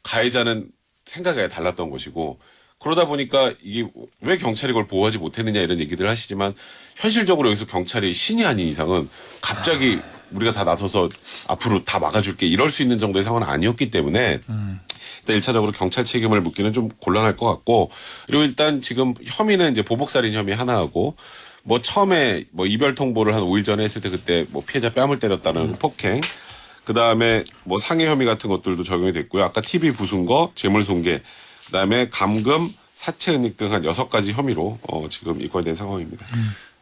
가해자는 생각이 달랐던 것이고 그러다 보니까 이게 왜 경찰이 그걸 보호하지 못했느냐 이런 얘기들 하시지만 현실적으로 여기서 경찰이 신이 아닌 이상은 갑자기 우리가 다 나서서 앞으로 다 막아줄게 이럴 수 있는 정도의 상황은 아니었기 때문에 일단 1차적으로 경찰 책임을 묻기는 좀 곤란할 것 같고 그리고 일단 지금 혐의는 이제 보복살인 혐의 하나하고 뭐 처음에 뭐 이별 통보를 한 5일 전에 했을 때 그때 뭐 피해자 뺨을 때렸다는 폭행 그다음에 뭐 상해 혐의 같은 것들도 적용이 됐고요. 아까 TV 부순 거, 재물 손괴 그다음에 감금, 사체 은닉 등 한 6가지 혐의로 지금 입건된 상황입니다.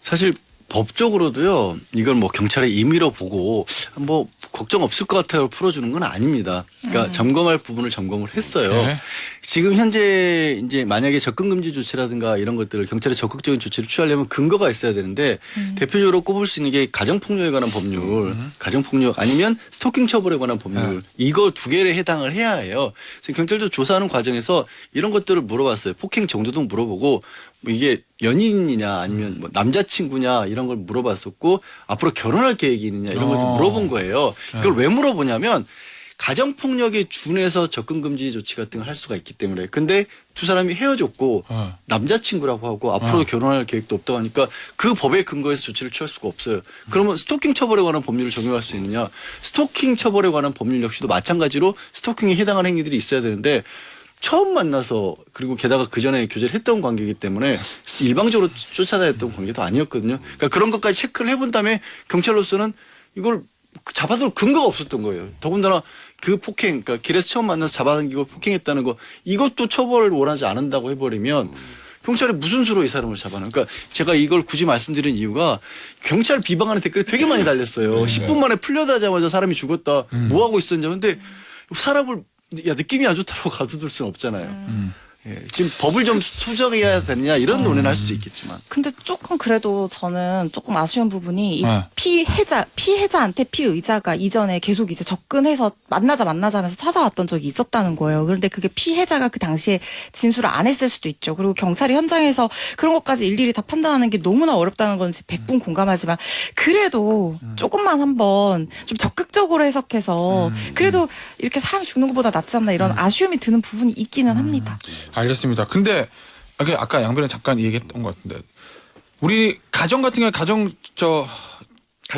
사실 법적으로도요. 이걸 뭐 경찰의 임의로 보고 뭐 걱정 없을 것 같아요 풀어주는 건 아닙니다. 그러니까 점검할 부분을 점검을 했어요.
네.
지금 현재 이제 만약에 접근 금지 조치라든가 이런 것들을 경찰의 적극적인 조치를 취하려면 근거가 있어야 되는데 대표적으로 꼽을 수 있는 게 가정폭력에 관한 법률, 가정폭력 아니면 스토킹 처벌에 관한 법률 이거 두 개에 해당을 해야 해요. 그래서 경찰도 조사하는 과정에서 이런 것들을 물어봤어요. 폭행 정도도 물어보고 뭐 이게 연인이냐 아니면 뭐 남자친구냐 이런 걸 물어봤었고 앞으로 결혼할 계획이 있느냐 이런 걸 물어본 거예요. 그걸 왜 물어보냐면 가정폭력에 준해서 접근금지 조치 같은 걸 할 수가 있기 때문에. 근데 두 사람이 헤어졌고 남자친구라고 하고 앞으로 결혼할 계획도 없다고 하니까 그 법에 근거해서 조치를 취할 수가 없어요. 그러면 스토킹 처벌에 관한 법률을 적용할 수 있느냐. 스토킹 처벌에 관한 법률 역시도 마찬가지로 스토킹에 해당하는 행위들이 있어야 되는데 처음 만나서 그리고 게다가 그 전에 교제를 했던 관계이기 때문에 일방적으로 쫓아다녔던 관계도 아니었거든요. 그러니까 그런 것까지 체크를 해본 다음에 경찰로서는 이걸 잡아둘 근거가 없었던 거예요. 더군다나 그 폭행, 그러니까 길에서 처음 만나서 잡아당기고 폭행했다는 거 이것도 처벌을 원하지 않는다고 해버리면 경찰이 무슨 수로 이 사람을 잡아놔. 그러니까 제가 이걸 굳이 말씀드린 이유가 경찰 비방하는 댓글이 되게 많이 달렸어요. 10분 만에 풀려나자마자 사람이 죽었다. 뭐 하고 있었냐. 근데 사람을 야 느낌이 안 좋다고 가둬둘 수는 없잖아요. 예, 지금 법을 좀 수정해야 되느냐 이런 논의는 할 수도 있겠지만.
근데 조금 그래도 저는 조금 아쉬운 부분이 이 피해자한테 피의자가 이전에 계속 이제 접근해서 만나자 하면서 찾아왔던 적이 있었다는 거예요. 그런데 그게 피해자가 그 당시에 진술을 안 했을 수도 있죠. 그리고 경찰이 현장에서 그런 것까지 일일이 다 판단하는 게 너무나 어렵다는 건 100분 공감하지만 그래도 조금만 한번 좀 적극적으로 해석해서 그래도 이렇게 사람이 죽는 것보다 낫지 않나 이런 아쉬움이 드는 부분이 있기는 합니다.
알겠습니다. 근데 아까 양변에 잠깐 얘기했던 것 같은데 우리 가정 같은 경우에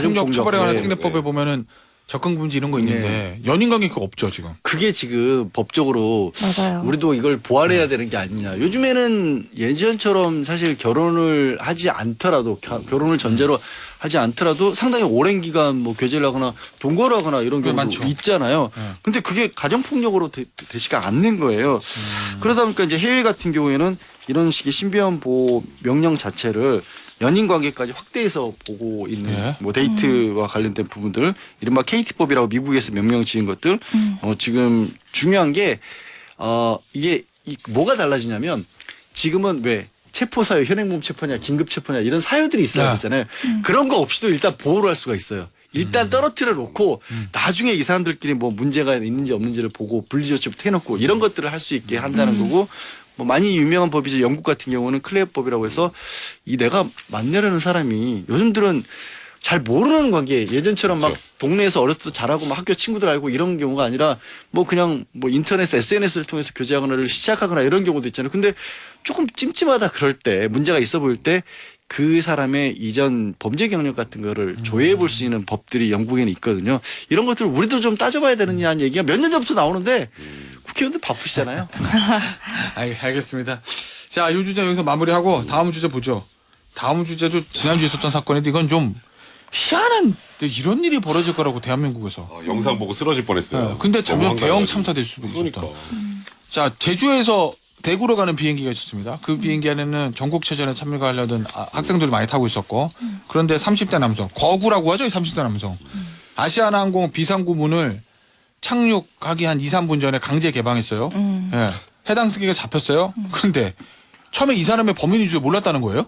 폭력 처벌에 관한 특례법에 보면은 적응금지 이런 거 있는데 연인관계 그거 없죠 지금.
그게 지금 법적으로
맞아요.
우리도 이걸 보완해야 되는 게 아니냐. 요즘에는 예전처럼 사실 결혼을 하지 않더라도 결혼을 전제로 하지 않더라도 상당히 오랜 기간 뭐 교제를 하거나 동거를 하거나 이런 경우도
많죠.
있잖아요. 근데 그게 가정폭력으로 되지가 않는 거예요. 그러다 보니까 이제 해외 같은 경우에는 이런 식의 신변 보호 명령 자체를 연인 관계까지 확대해서 보고 있는 뭐 데이트와 관련된 부분들 이른바 KT법이라고 미국에서 명령 지은 것들 지금 중요한 게 이게 뭐가 달라지냐면 지금은 왜 체포 사유 현행범 체포냐 긴급 체포냐 이런 사유들이 있어야 되잖아요. 그런 거 없이도 일단 보호를 할 수가 있어요. 일단 떨어뜨려 놓고 나중에 이 사람들끼리 뭐 문제가 있는지 없는지를 보고 분리조치부터 해놓고 이런 것들을 할 수 있게 한다는 거고 뭐 많이 유명한 법이죠. 영국 같은 경우는 클레어법이라고 해서 이 내가 만나려는 사람이 요즘들은 잘 모르는 관계 예전처럼 막 동네에서 어렸을 때 잘하고 막 학교 친구들 알고 이런 경우가 아니라 뭐 그냥 뭐 인터넷 SNS를 통해서 교제하거나를 시작하거나 이런 경우도 있잖아요. 근데 조금 찜찜하다 그럴 때 문제가 있어 보일 때 그 사람의 이전 범죄 경력 같은 거를 조회해 볼 수 있는 법들이 영국에는 있거든요. 이런 것들을 우리도 좀 따져봐야 되느냐는 얘기가 몇 년 전부터 나오는데 국회의원들 바쁘시잖아요.
알겠습니다. 자, 이 주제 여기서 마무리하고 다음 주제 보죠. 다음 주제도 지난주에 있었던 사건인데 이건 좀 희한한 이런 일이 벌어질 거라고 대한민국에서.
영상 보고 쓰러질 뻔했어요.
근데 작년
너무
대형
황당해가지고.
참사될 수도
그러니까.
있었다. 자, 제주에서 대구로 가는 비행기가 있었습니다. 그 비행기 안에는 전국체전에 참가하려던 학생들이 많이 타고 있었고 그런데 30대 남성, 거구라고 하죠. 30대 남성. 아시아나항공 비상구 문을 착륙하기 한 2, 3분 전에 강제 개방했어요. 예. 해당 승객이 잡혔어요. 그런데 처음에 이 사람의 범인인 줄 몰랐다는 거예요?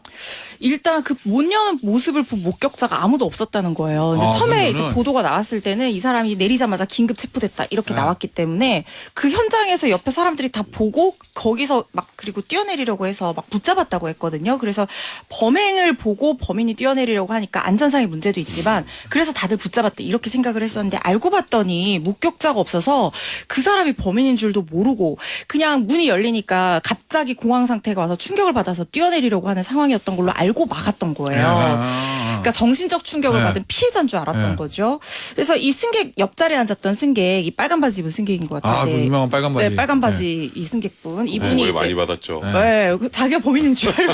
일단 그 못 여는 모습을 본 목격자가 아무도 없었다는 거예요. 근데 처음에
그러면은...
이제 보도가 나왔을 때는 이 사람이 내리자마자 긴급 체포됐다 이렇게 나왔기 때문에 그 현장에서 옆에 사람들이 다 보고 거기서 막 그리고 뛰어내리려고 해서 막 붙잡았다고 했거든요. 그래서 범행을 보고 범인이 뛰어내리려고 하니까 안전상의 문제도 있지만 그래서 다들 붙잡았다 이렇게 생각을 했었는데 알고 봤더니 목격자가 없어서 그 사람이 범인인 줄도 모르고 그냥 문이 열리니까 갑자기 공황 상태가 와서 충격을 받아서 뛰어내리려고 하는 상황이었던 걸로 알고 막았던 거예요. 그러니까 정신적 충격을 받은 피해자인 줄 알았던 거죠. 그래서 이 승객 옆자리에 앉았던 승객, 이 빨간 바지 입은 승객인 것 같은데.
그 유명한 빨간 바지.
네, 빨간 바지 이 승객분. 이분이
오해
이제
많이 받았죠.
네, 자기가 범인인 줄 알고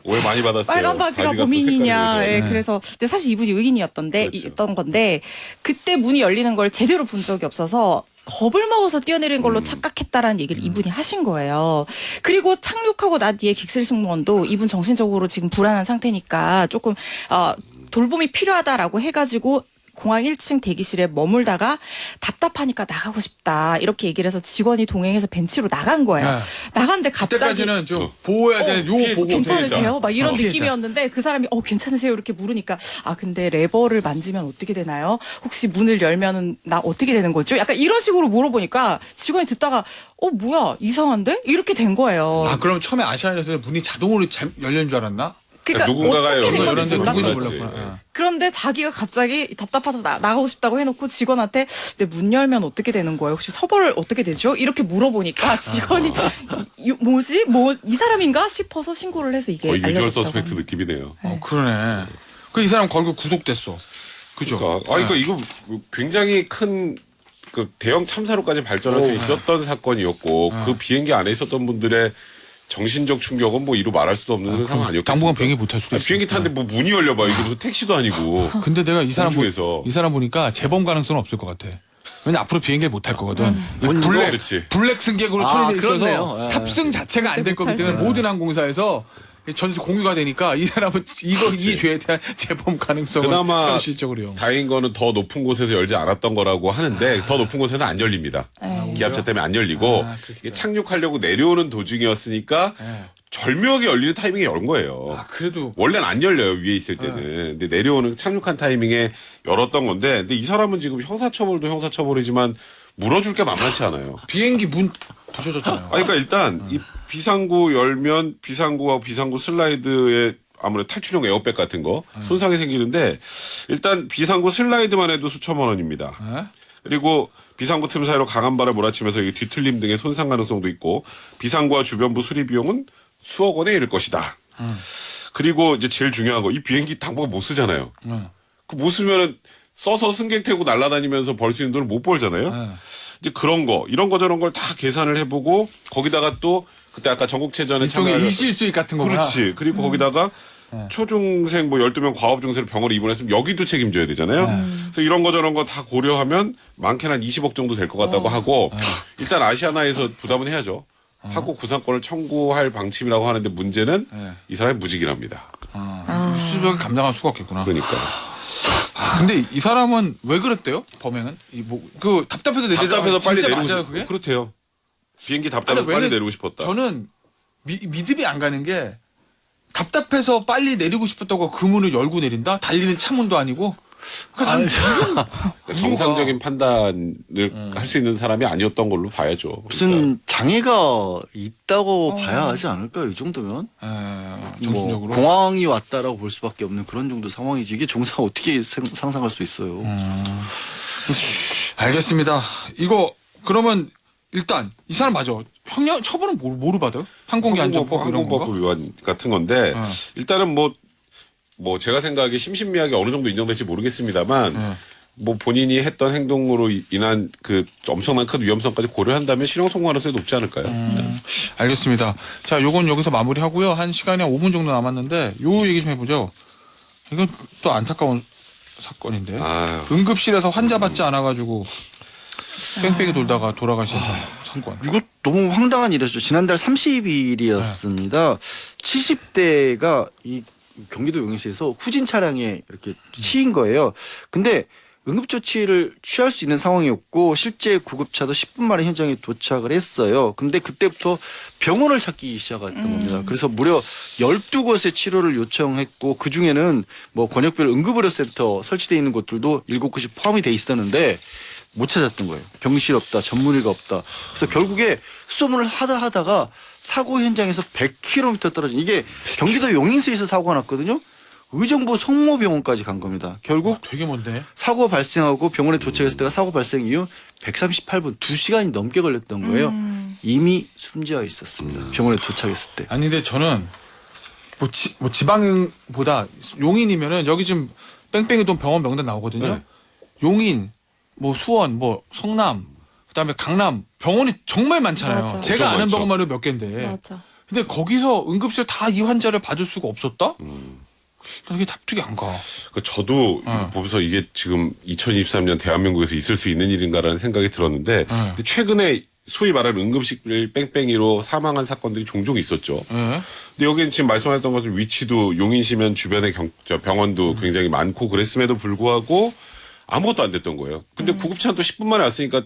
오해 많이 받았어요.
빨간 바지가
바지가 또
범인이냐.
색깔이
예,
그래서.
그래서 근데 사실 이분이 의인이었던데
그렇죠.
있던 건데 그때 문이 열리는 걸 제대로 본 적이 없어서 겁을 먹어서 뛰어내린 걸로 착각했다라는 얘기를 이분이 하신 거예요. 그리고 착륙하고 난 뒤에 객실 승무원도 이분 정신적으로 지금 불안한 상태니까 조금 돌봄이 필요하다라고 해가지고 공항 1층 대기실에 머물다가 답답하니까 나가고 싶다 이렇게 얘기를 해서 직원이 동행해서 벤치로 나간 거예요. 나갔는데 갑자기
그때까지는 좀 보호해야 되는 요 보고
괜찮으세요? 막 이런
피해자.
느낌이었는데 그 사람이 괜찮으세요? 이렇게 물으니까 근데 레버를 만지면 어떻게 되나요? 혹시 문을 열면은 나 어떻게 되는 거죠? 약간 이런 식으로 물어보니까 직원이 듣다가 뭐야 이상한데? 이렇게 된 거예요.
그럼 처음에 아시아에서 문이 자동으로 열리는 줄 알았나?
그러니까
누군가가
어떻게 된
열면
건지
누군지
몰랐지.
몰랐구나.
그런데 자기가 갑자기 답답해서 나가고 싶다고 해놓고 직원한테 근데 문 열면 어떻게 되는 거예요? 혹시 처벌 어떻게 되죠? 이렇게 물어보니까 직원이 뭐지? 이 사람인가 싶어서 신고를 해서 이게
유주얼
알려졌다고
서스펙트
합니다.
느낌이네요.
그러네. 이 사람 결국 구속됐어. 그죠?
그러니까 이거 굉장히 큰 그 대형 참사로까지 발전할 수 있었던 사건이었고 그 비행기 안에 있었던 분들의 정신적 충격은 뭐 이루 말할 수도 없는 상황 아니었겠습니까?
당분간 비행기 못 탈 수도 있어.
비행기 타는데 뭐 문이 열려봐. 이게 무슨 택시도 아니고.
근데 내가 이 사람
우주에서.
이 사람 보니까 재범 가능성은 없을 것 같아. 왜냐 앞으로 비행기를 못 탈 거거든.
그렇지.
블랙 승객으로 처리돼 있어서
그렇네요.
탑승 자체가 안 될 거기 때문에
못할
모든 항공사에서 전수 공유가 되니까 이 사람은 이 죄에 대한 재범 가능성은
그나마
현실적으로요.
다행인 거는 더 높은 곳에서 열지 않았던 거라고 하는데 더 높은 곳에는 안 열립니다. 기압차 때문에 안 열리고 이게 착륙하려고 내려오는 도중이었으니까 절묘하게 열리는 타이밍에 연 거예요.
그래도
원래는 안 열려요, 위에 있을 때는. 근데 내려오는 착륙한 타이밍에 열었던 건데 근데 이 사람은 지금 형사처벌도 형사처벌이지만 물어줄 게 만만치 않아요.
비행기 문 부셔졌잖아요.
그러니까 일단 이 비상구 열면 비상구하고 비상구 슬라이드에 아무래도 탈출용 에어백 같은 거 손상이 생기는데 일단 비상구 슬라이드만 해도 수천만 원입니다. 그리고 비상구 틈 사이로 강한 발을 몰아치면서 이 뒤틀림 등의 손상 가능성도 있고 비상구와 주변부 수리 비용은 수억 원에 이를 것이다. 그리고 이제 제일 중요한 거 이 비행기 당분간 못 쓰잖아요. 그 못 쓰면은 써서 승객 태우고 날아다니면서 벌 수 있는 돈을 못 벌잖아요. 이제 그런 거 이런 거 저런 걸 다 계산을 해보고 거기다가 또 그때 아까 전국체전에
일종의 이실 수익 같은 거구나.
그렇지. 그리고 거기다가 초중생 뭐 12명 과업증세를 병원에 입원했으면 여기도 책임져야 되잖아요. 그래서 이런 거 저런 거 다 고려하면 많게는 한 20억 정도 될 것 같다고 하고 일단 아시아나에서 부담은 해야죠. 하고 구상권을 청구할 방침이라고 하는데 문제는 이 사람이 무직이랍니다.
수수료를 감당할 수가 없겠구나.
그러니까.
근데 이 사람은 왜 그랬대요? 범행은? 그 답답해서 내리다
답답해서 빨리
진짜
내리고
맞아요, 그게?
그렇대요. 비행기 답답해서
아니,
빨리
왜냐면
내리고 싶었다.
저는 믿음이 안 가는 게 답답해서 빨리 내리고 싶었다고 그 문을 열고 내린다? 달리는 차문도 아니고?
그러니까 정상적인 판단을 할 수 있는 사람이 아니었던 걸로 봐야죠.
무슨 장애가 있다고 봐야 하지 않을까요? 이 정도면
정신적으로.
뭐 공황이 왔다라고 볼 수밖에 없는 그런 정도 상황이지. 이게 정상 어떻게 상상할 수 있어요?
알겠습니다. 이거 그러면 일단 이 사람 맞아. 형량 처벌은 뭐로 받아요? 항공기안전법 이런 건가?
항공법 위반 같은 건데 일단은 뭐 제가 생각하기에 심신미약이 어느 정도 인정될지 모르겠습니다만 뭐 본인이 했던 행동으로 인한 그 엄청난 큰 위험성까지 고려한다면 실형 선고 가능성이 높지 않을까요?
알겠습니다. 자, 요건 여기서 마무리하고요. 한 시간이 한 5분 정도 남았는데 요 얘기 좀 해보죠. 이건 또 안타까운 사건인데
아유.
응급실에서 환자 받지 않아가지고 뺑뺑이 돌다가 돌아가신 사건.
이거 너무 황당한 일이었죠. 지난달 30일이었습니다. 70대가 이 경기도 용인시에서 후진 차량에 이렇게 치인 거예요. 근데 응급조치를 취할 수 있는 상황이었고 실제 구급차도 10분 만에 현장에 도착을 했어요. 근데 그때부터 병원을 찾기 시작했던 겁니다. 그래서 무려 12곳의 치료를 요청했고 그중에는 뭐 권역별 응급의료센터 설치되어 있는 곳들도 7곳이 포함이 돼 있었는데 못 찾았던 거예요. 병실 없다, 전문의가 없다. 그래서 결국에 수소문을 하다가 사고 현장에서 100km 떨어진 이게 경기도 용인시에서 사고가 났거든요. 의정부 성모병원까지 간 겁니다. 결국
되게 먼데.
사고 발생하고 병원에 도착했을 때가 사고 발생 이후 138분, 2시간이 넘게 걸렸던 거예요. 이미 숨지어 있었습니다. 병원에 도착했을 때.
아니 근데 저는 뭐 지방보다 용인이면은 여기 지금 뺑뺑이 돈 병원 명단 나오거든요.
네.
용인, 뭐 수원, 뭐 성남, 그다음에 강남 병원이 정말 많잖아요.
맞아.
제가 아는
많죠.
병원만 해도 몇 개인데.
맞아.
근데 거기서 응급실 다 이 환자를 받을 수가 없었다? 이게 납득이 안 가.
그 저도 이거 보면서 이게 지금 2023년 대한민국에서 있을 수 있는 일인가라는 생각이 들었는데 근데 최근에 소위 말하는 응급실 뺑뺑이로 사망한 사건들이 종종 있었죠.
네.
근데 여기는 지금 말씀하셨던 것처럼 위치도 용인시면 주변에 병원도 굉장히 많고 그랬음에도 불구하고 아무것도 안 됐던 거예요. 근데 구급차는 또 10분 만에 왔으니까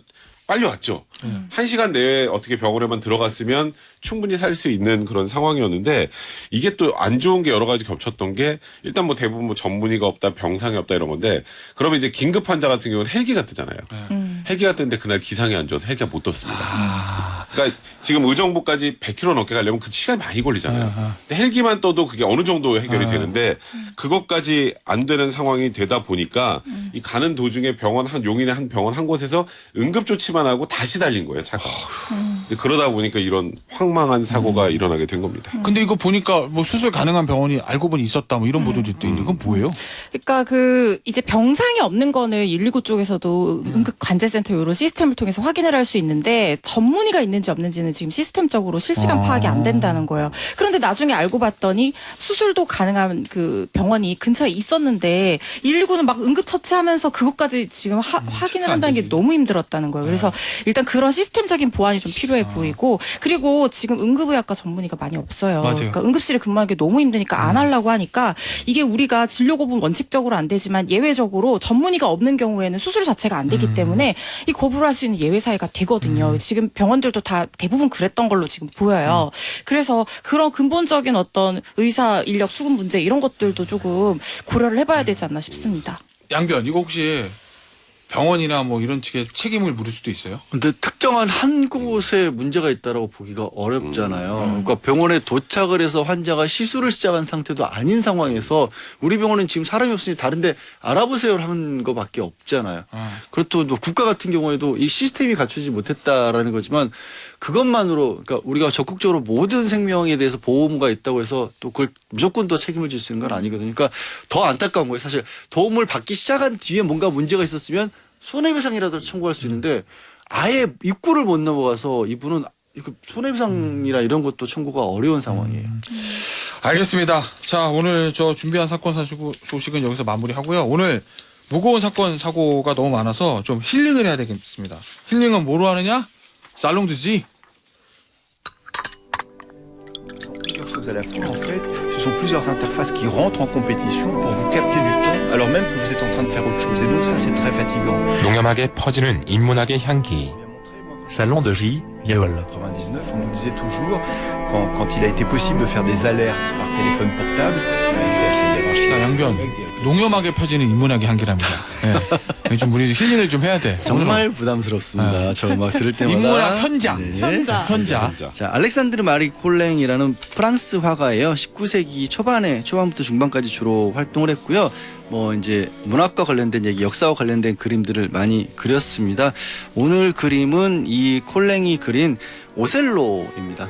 빨리 왔죠. 1시간 내에 어떻게 병원에만 들어갔으면 충분히 살 수 있는 그런 상황이었는데 이게 또 안 좋은 게 여러 가지 겹쳤던 게 일단 뭐 대부분 뭐 전문의가 없다, 병상이 없다 이런 건데 그러면 이제 긴급 환자 같은 경우는 헬기가 뜨잖아요. 헬기가 뜨는데 그날 기상이 안 좋아서 헬기가 못 떴습니다. 그러니까 지금 의정부까지 100km 넘게 가려면 그 시간이 많이 걸리잖아요. 근데 헬기만 떠도 그게 어느 정도 해결이 되는데 그것까지 안 되는 상황이 되다 보니까 이 가는 도중에 용인의 한 병원 한 곳에서 응급조치만 하고 다시 달린 거예요, 차가. 근데 그러다 보니까 이런 황망한 사고가 일어나게 된 겁니다.
근데 이거 보니까 뭐 수술 가능한 병원이 알고 보니 있었다 뭐 이런 보도도 있는데 그건 뭐예요?
그러니까 이제 병상이 없는 거는 119 쪽에서도 응급관제센터 이런 시스템을 통해서 확인을 할 수 있는데 전문의가 있는지 없는지는 지금 시스템적으로 실시간 파악이 안 된다는 거예요. 그런데 나중에 알고 봤더니 수술도 가능한 그 병원이 근처에 있었는데 119는 막 응급처치하면서 그것까지 지금 확인을 한다는 게 너무 힘들었다는 거예요. 그래서 일단 그런 시스템적인 보완이 좀 필요해 보이고 그리고 지금 응급의학과 전문의가 많이 없어요.
맞아요.
그러니까 응급실에 근무하기 너무 힘드니까 안 하려고 하니까 이게 우리가 진료거부는 원칙적으로 안 되지만 예외적으로 전문의가 없는 경우에는 수술 자체가 안 되기 때문에 이 거부를 할 수 있는 예외 사유가 되거든요. 지금 병원들도 다 대부분 그랬던 걸로 지금 보여요. 그래서 그런 근본적인 어떤 의사 인력 수급 문제 이런 것들도 조금 고려를 해봐야 되지 않나 싶습니다.
양변 이거 혹시 병원이나 뭐 이런 측에 책임을 물을 수도 있어요.
근데 특정한 한 곳에 문제가 있다라고 보기가 어렵잖아요. 그러니까 병원에 도착을 해서 환자가 시술을 시작한 상태도 아닌 상황에서 우리 병원은 지금 사람이 없으니 다른데 알아보세요 하는 거밖에 없잖아요. 그렇다고 뭐 국가 같은 경우에도 이 시스템이 갖춰지지 못했다라는 거지만 그것만으로 그러니까 우리가 적극적으로 모든 생명에 대해서 보호가 있다고 해서 또 그걸 무조건 또 책임을 질 수 있는 건 아니거든요. 그러니까 더 안타까운 거예요. 사실 도움을 받기 시작한 뒤에 뭔가 문제가 있었으면 손해배상이라도 청구할 수 있는데 아예 입구를 못 넘어가서 이분은 손해배상이나 이런 것도 청구가 어려운 상황이에요.
알겠습니다. 자, 오늘 저 준비한 사건 소식은 여기서 마무리하고요. 오늘 무거운 사건 사고가 너무 많아서 좀 힐링을 해야 되겠습니다. 힐링은 뭐로 하느냐? 살롱드지.
Plusieurs choses à la fois, en fait, ce sont plusieurs interfaces qui rentrent en compétition pour vous capter du temps alors même que vous êtes en train de faire autre chose. Et donc ça, c'est très fatigant.
농염하게 퍼지는 인문학의 향기.
Salon de J, Yaol. 99, on nous disait toujours, quand il a été possible de faire des alertes par téléphone portable,
자, 양변. 농염하게 펴지는 인문학의 향기랍니다. 네. 좀 우리 힐링을 좀 해야 돼.
정말 부담스럽습니다. 저 막 들을 때마다.
인문학 현자.
네.
현자.
자, 알렉산드르 마리 콜랭이라는 프랑스 화가예요. 19세기 초반부터 중반까지 주로 활동을 했고요. 뭐 이제 문학과 관련된 얘기, 역사와 관련된 그림들을 많이 그렸습니다. 오늘 그림은 이 콜랭이 그린 오셀로입니다.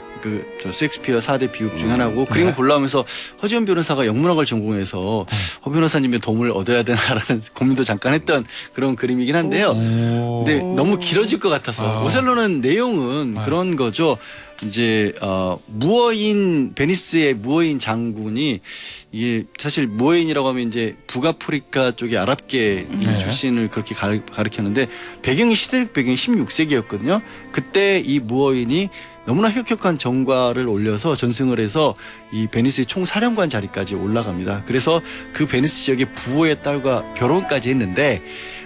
저 셰익스피어 4대 비극 중 하나고 그림을 골라오면서 허지연 변호사가 영문학을 전공해서 허 변호사님의 도움을 얻어야 되나라는 고민도 잠깐 했던 그런 그림이긴 한데요. 근데 너무 길어질 것 같아서 오셀로는 내용은 그런 거죠. 이제 베니스의 무어인 장군이 이게 사실 무어인이라고 하면 이제 북아프리카 쪽의 아랍계 출신을 그렇게 가리켰는데 배경이 시대적 배경이 16세기였거든요. 그때 이 무어인이 너무나 혁혁한 전과를 올려서 전승을 해서 이 베니스의 총사령관 자리까지 올라갑니다. 그래서 그 베니스 지역의 부호의 딸과 결혼까지 했는데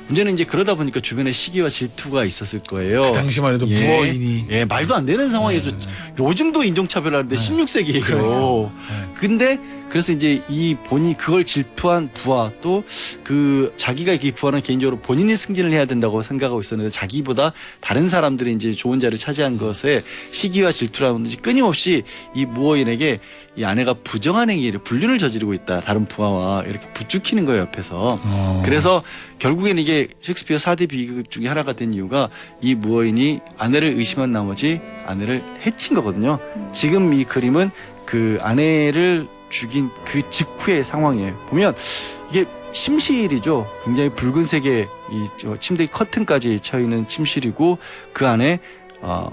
문제는 이제 그러다 보니까 주변에 시기와 질투가 있었을 거예요.
그 당시만 해도 무어인이.
말도 안 되는 상황이죠. 요즘도 인종차별하는데 16세기예요. 근데 그래서 이제 이 본인이 그걸 질투한 부하 또 그 자기가 이 부하는 개인적으로 본인이 승진을 해야 된다고 생각하고 있었는데 자기보다 다른 사람들이 이제 좋은 자리를 차지한 것에 시기와 질투라는 듯이 끊임없이 이 무어인에게 이 아내가 부정한 행위를 불륜을 저지르고 있다. 다른 부하와 이렇게 부추기는 거예요, 옆에서. 그래서 결국엔 이게 셰익스피어 4대 비극 중에 하나가 된 이유가 이 무어인이 아내를 의심한 나머지 아내를 해친 거거든요. 지금 이 그림은 그 아내를 죽인 그 직후의 상황이에요. 보면 이게 침실이죠. 굉장히 붉은색의 이 침대 커튼까지 쳐 있는 침실이고 그 안에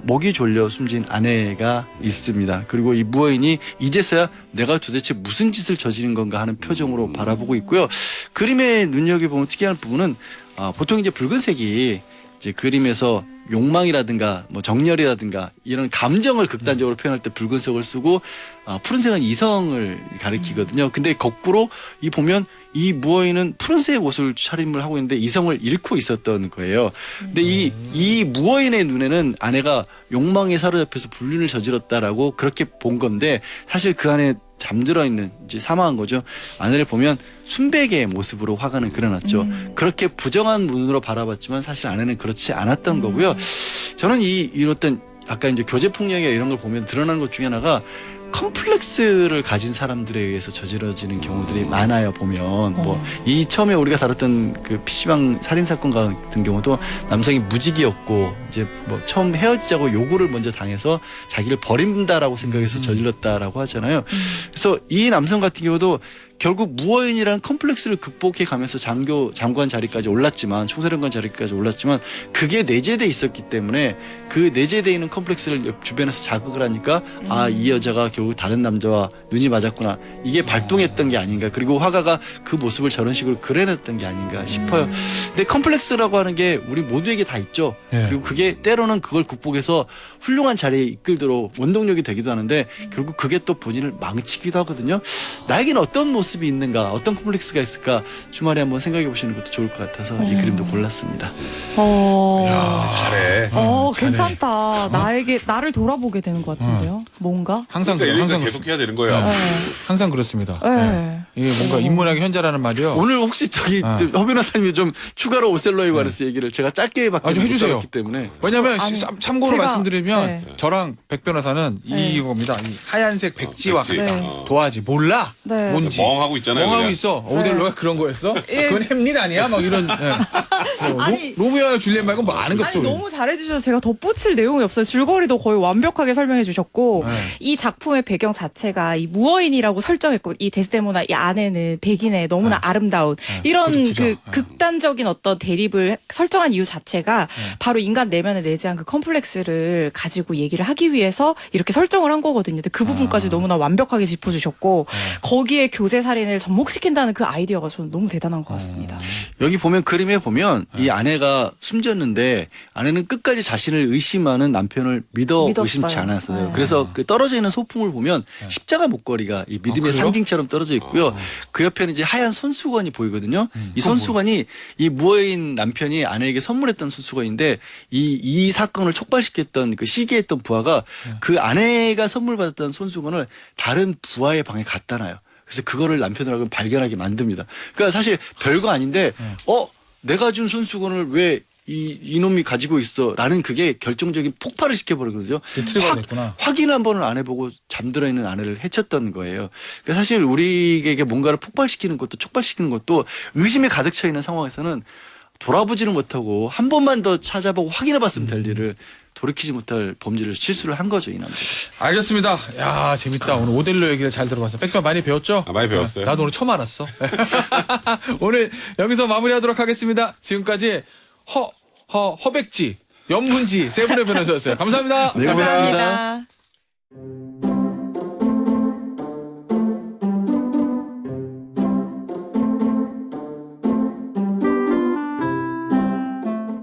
목이 졸려 숨진 아내가 있습니다. 그리고 이 무어인이 이제서야 내가 도대체 무슨 짓을 저지른 건가 하는 표정으로 바라보고 있고요. 그림에 눈여겨보면 특이한 부분은 보통 이제 붉은색이 이제 그림에서 욕망이라든가 뭐 정열이라든가 이런 감정을 극단적으로 표현할 때 붉은색을 쓰고 푸른색은 이성을 가리키거든요. 근데 거꾸로 이 보면 이 무어인은 푸른색 옷을 차림을 하고 있는데 이성을 잃고 있었던 거예요. 근데 이 무어인의 눈에는 아내가 욕망에 사로잡혀서 불륜을 저질렀다라고 그렇게 본 건데 사실 그 안에 잠들어 있는 이제 사망한 거죠. 아내를 보면 순백의 모습으로 화가는 그려놨죠. 그렇게 부정한 눈으로 바라봤지만 사실 아내는 그렇지 않았던 거고요. 저는 이런 아까 이제 교제 폭력이나 이런 걸 보면 드러나는 것 중에 하나가 컴플렉스를 가진 사람들에 의해서 저질러지는 경우들이 많아요. 보면 뭐 이 처음에 우리가 다뤘던 그 PC방 살인 사건 같은 경우도 남성이 무직이었고 이제 뭐 처음 헤어지자고 요구를 먼저 당해서 자기를 버린다라고 생각해서 저질렀다라고 하잖아요. 그래서 이 남성 같은 경우도 결국 무어인이라는 컴플렉스를 극복해 가면서 장관 자리까지 올랐지만 총사령관 자리까지 올랐지만 그게 내재돼 있었기 때문에 그 내재돼 있는 컴플렉스를 주변에서 자극을 하니까 이 여자가 결국 다른 남자와 눈이 맞았구나 이게 발동했던 게 아닌가 그리고 화가가 그 모습을 저런 식으로 그려냈던 게 아닌가 싶어요. 근데 컴플렉스라고 하는 게 우리 모두에게 다 있죠. 그리고 그게 때로는 그걸 극복해서 훌륭한 자리에 이끌도록 원동력이 되기도 하는데 결국 그게 또 본인을 망치기도 하거든요. 나에게는 어떤 모습이 있는가 어떤 컴플렉스가 있을까 주말에 한번 생각해 보시는 것도 좋을 것 같아서 이 그림도 골랐습니다.
야,
잘해.
괜찮다. 나를 돌아보게 되는 것 같은데요. 뭔가?
항상
그러니까
항상
계속 해야 되는 거야.
항상 그렇습니다.
네.
이게 뭔가 인문학의 현자라는 말이요.
오늘 혹시 저기
어.
허 변호사님이 좀 추가로 오셀로에 관해서 얘기를 제가 짧게밖에
좀
못
해주세요.
들었기 때문에
왜냐면
아니,
참고로
제가-
말씀드리면
네.
저랑 백 변호사는
네.
이겁니다. 이 하얀색 백지와
백지.
네.
도화지 몰라
네.
뭔지
멍하고 있잖아요.
멍하고
그냥.
있어. 오델로가 그런 거였어?
예.
그건 햄릿 아니야? 막 이런.
아니,
로미오와 줄리엣 말고 뭐 아는
아니
것도.
너무 잘해주셔서 제가 덧붙일 내용이 없어요. 줄거리도 거의 완벽하게 설명해 주셨고
네.
이 작품의 배경 자체가 이 무어인이라고 설정했고 이 데스데모나 이 아내는 백인의 너무나 아름다운 이런
그것도 부자.
그
네.
극단적인 어떤 대립을 설정한 이유 자체가 바로 인간 내면에 내재한 그 컴플렉스를 가지고 얘기를 하기 위해서 이렇게 설정을 한 거거든요. 근데 그 부분까지 너무나 완벽하게 짚어주셨고 거기에 교제 살인을 접목시킨다는 그 아이디어가 저는 너무 대단한 것 같습니다.
여기 보면 그림에 보면 이 아내가 숨졌는데 아내는 끝까지 자신을 의심하는 남편을
믿었어요.
의심치 않았어요.
네.
그래서 그 떨어져 있는 소품을 보면 십자가 목걸이가 이 믿음의
그래요?
상징처럼 떨어져 있고요. 그 옆에는 이제 하얀 손수건이 보이거든요. 이
그건
손수건이 이 무어인 남편이 아내에게 선물했던 손수건인데 이 사건을 촉발시켰던 그 시기했던 부하가 그 아내가 선물 받았던 손수건을 다른 부하의 방에 갖다 놔요. 그래서 그거를 남편하고 발견하게 만듭니다. 그러니까 사실 별거 아닌데 내가 준 손수건을 왜 이놈이 가지고 있어 라는 그게 결정적인 폭발을 시켜버리거든요.
그 트리거가 됐구나.
확인 한 번을 안 해보고 잠들어 있는 아내를 해쳤던 거예요. 그러니까 사실 우리에게 뭔가를 폭발시키는 것도 촉발시키는 것도 의심에 가득 차 있는 상황에서는 돌아보지를 못하고 한 번만 더 찾아보고 확인해봤으면 될 일을 돌이키지 못할 범죄를 실수를 한 거죠, 이 남자.
알겠습니다. 야 재밌다. 오늘 오델로 얘기를 잘 들어봤어. 백변 많이 배웠죠?
많이 배웠어요.
나도 오늘 처음 알았어. 오늘 여기서 마무리하도록 하겠습니다. 지금까지 허백지, 염문지 세 분의 변호사였어요. 감사합니다.
네, 고맙습니다.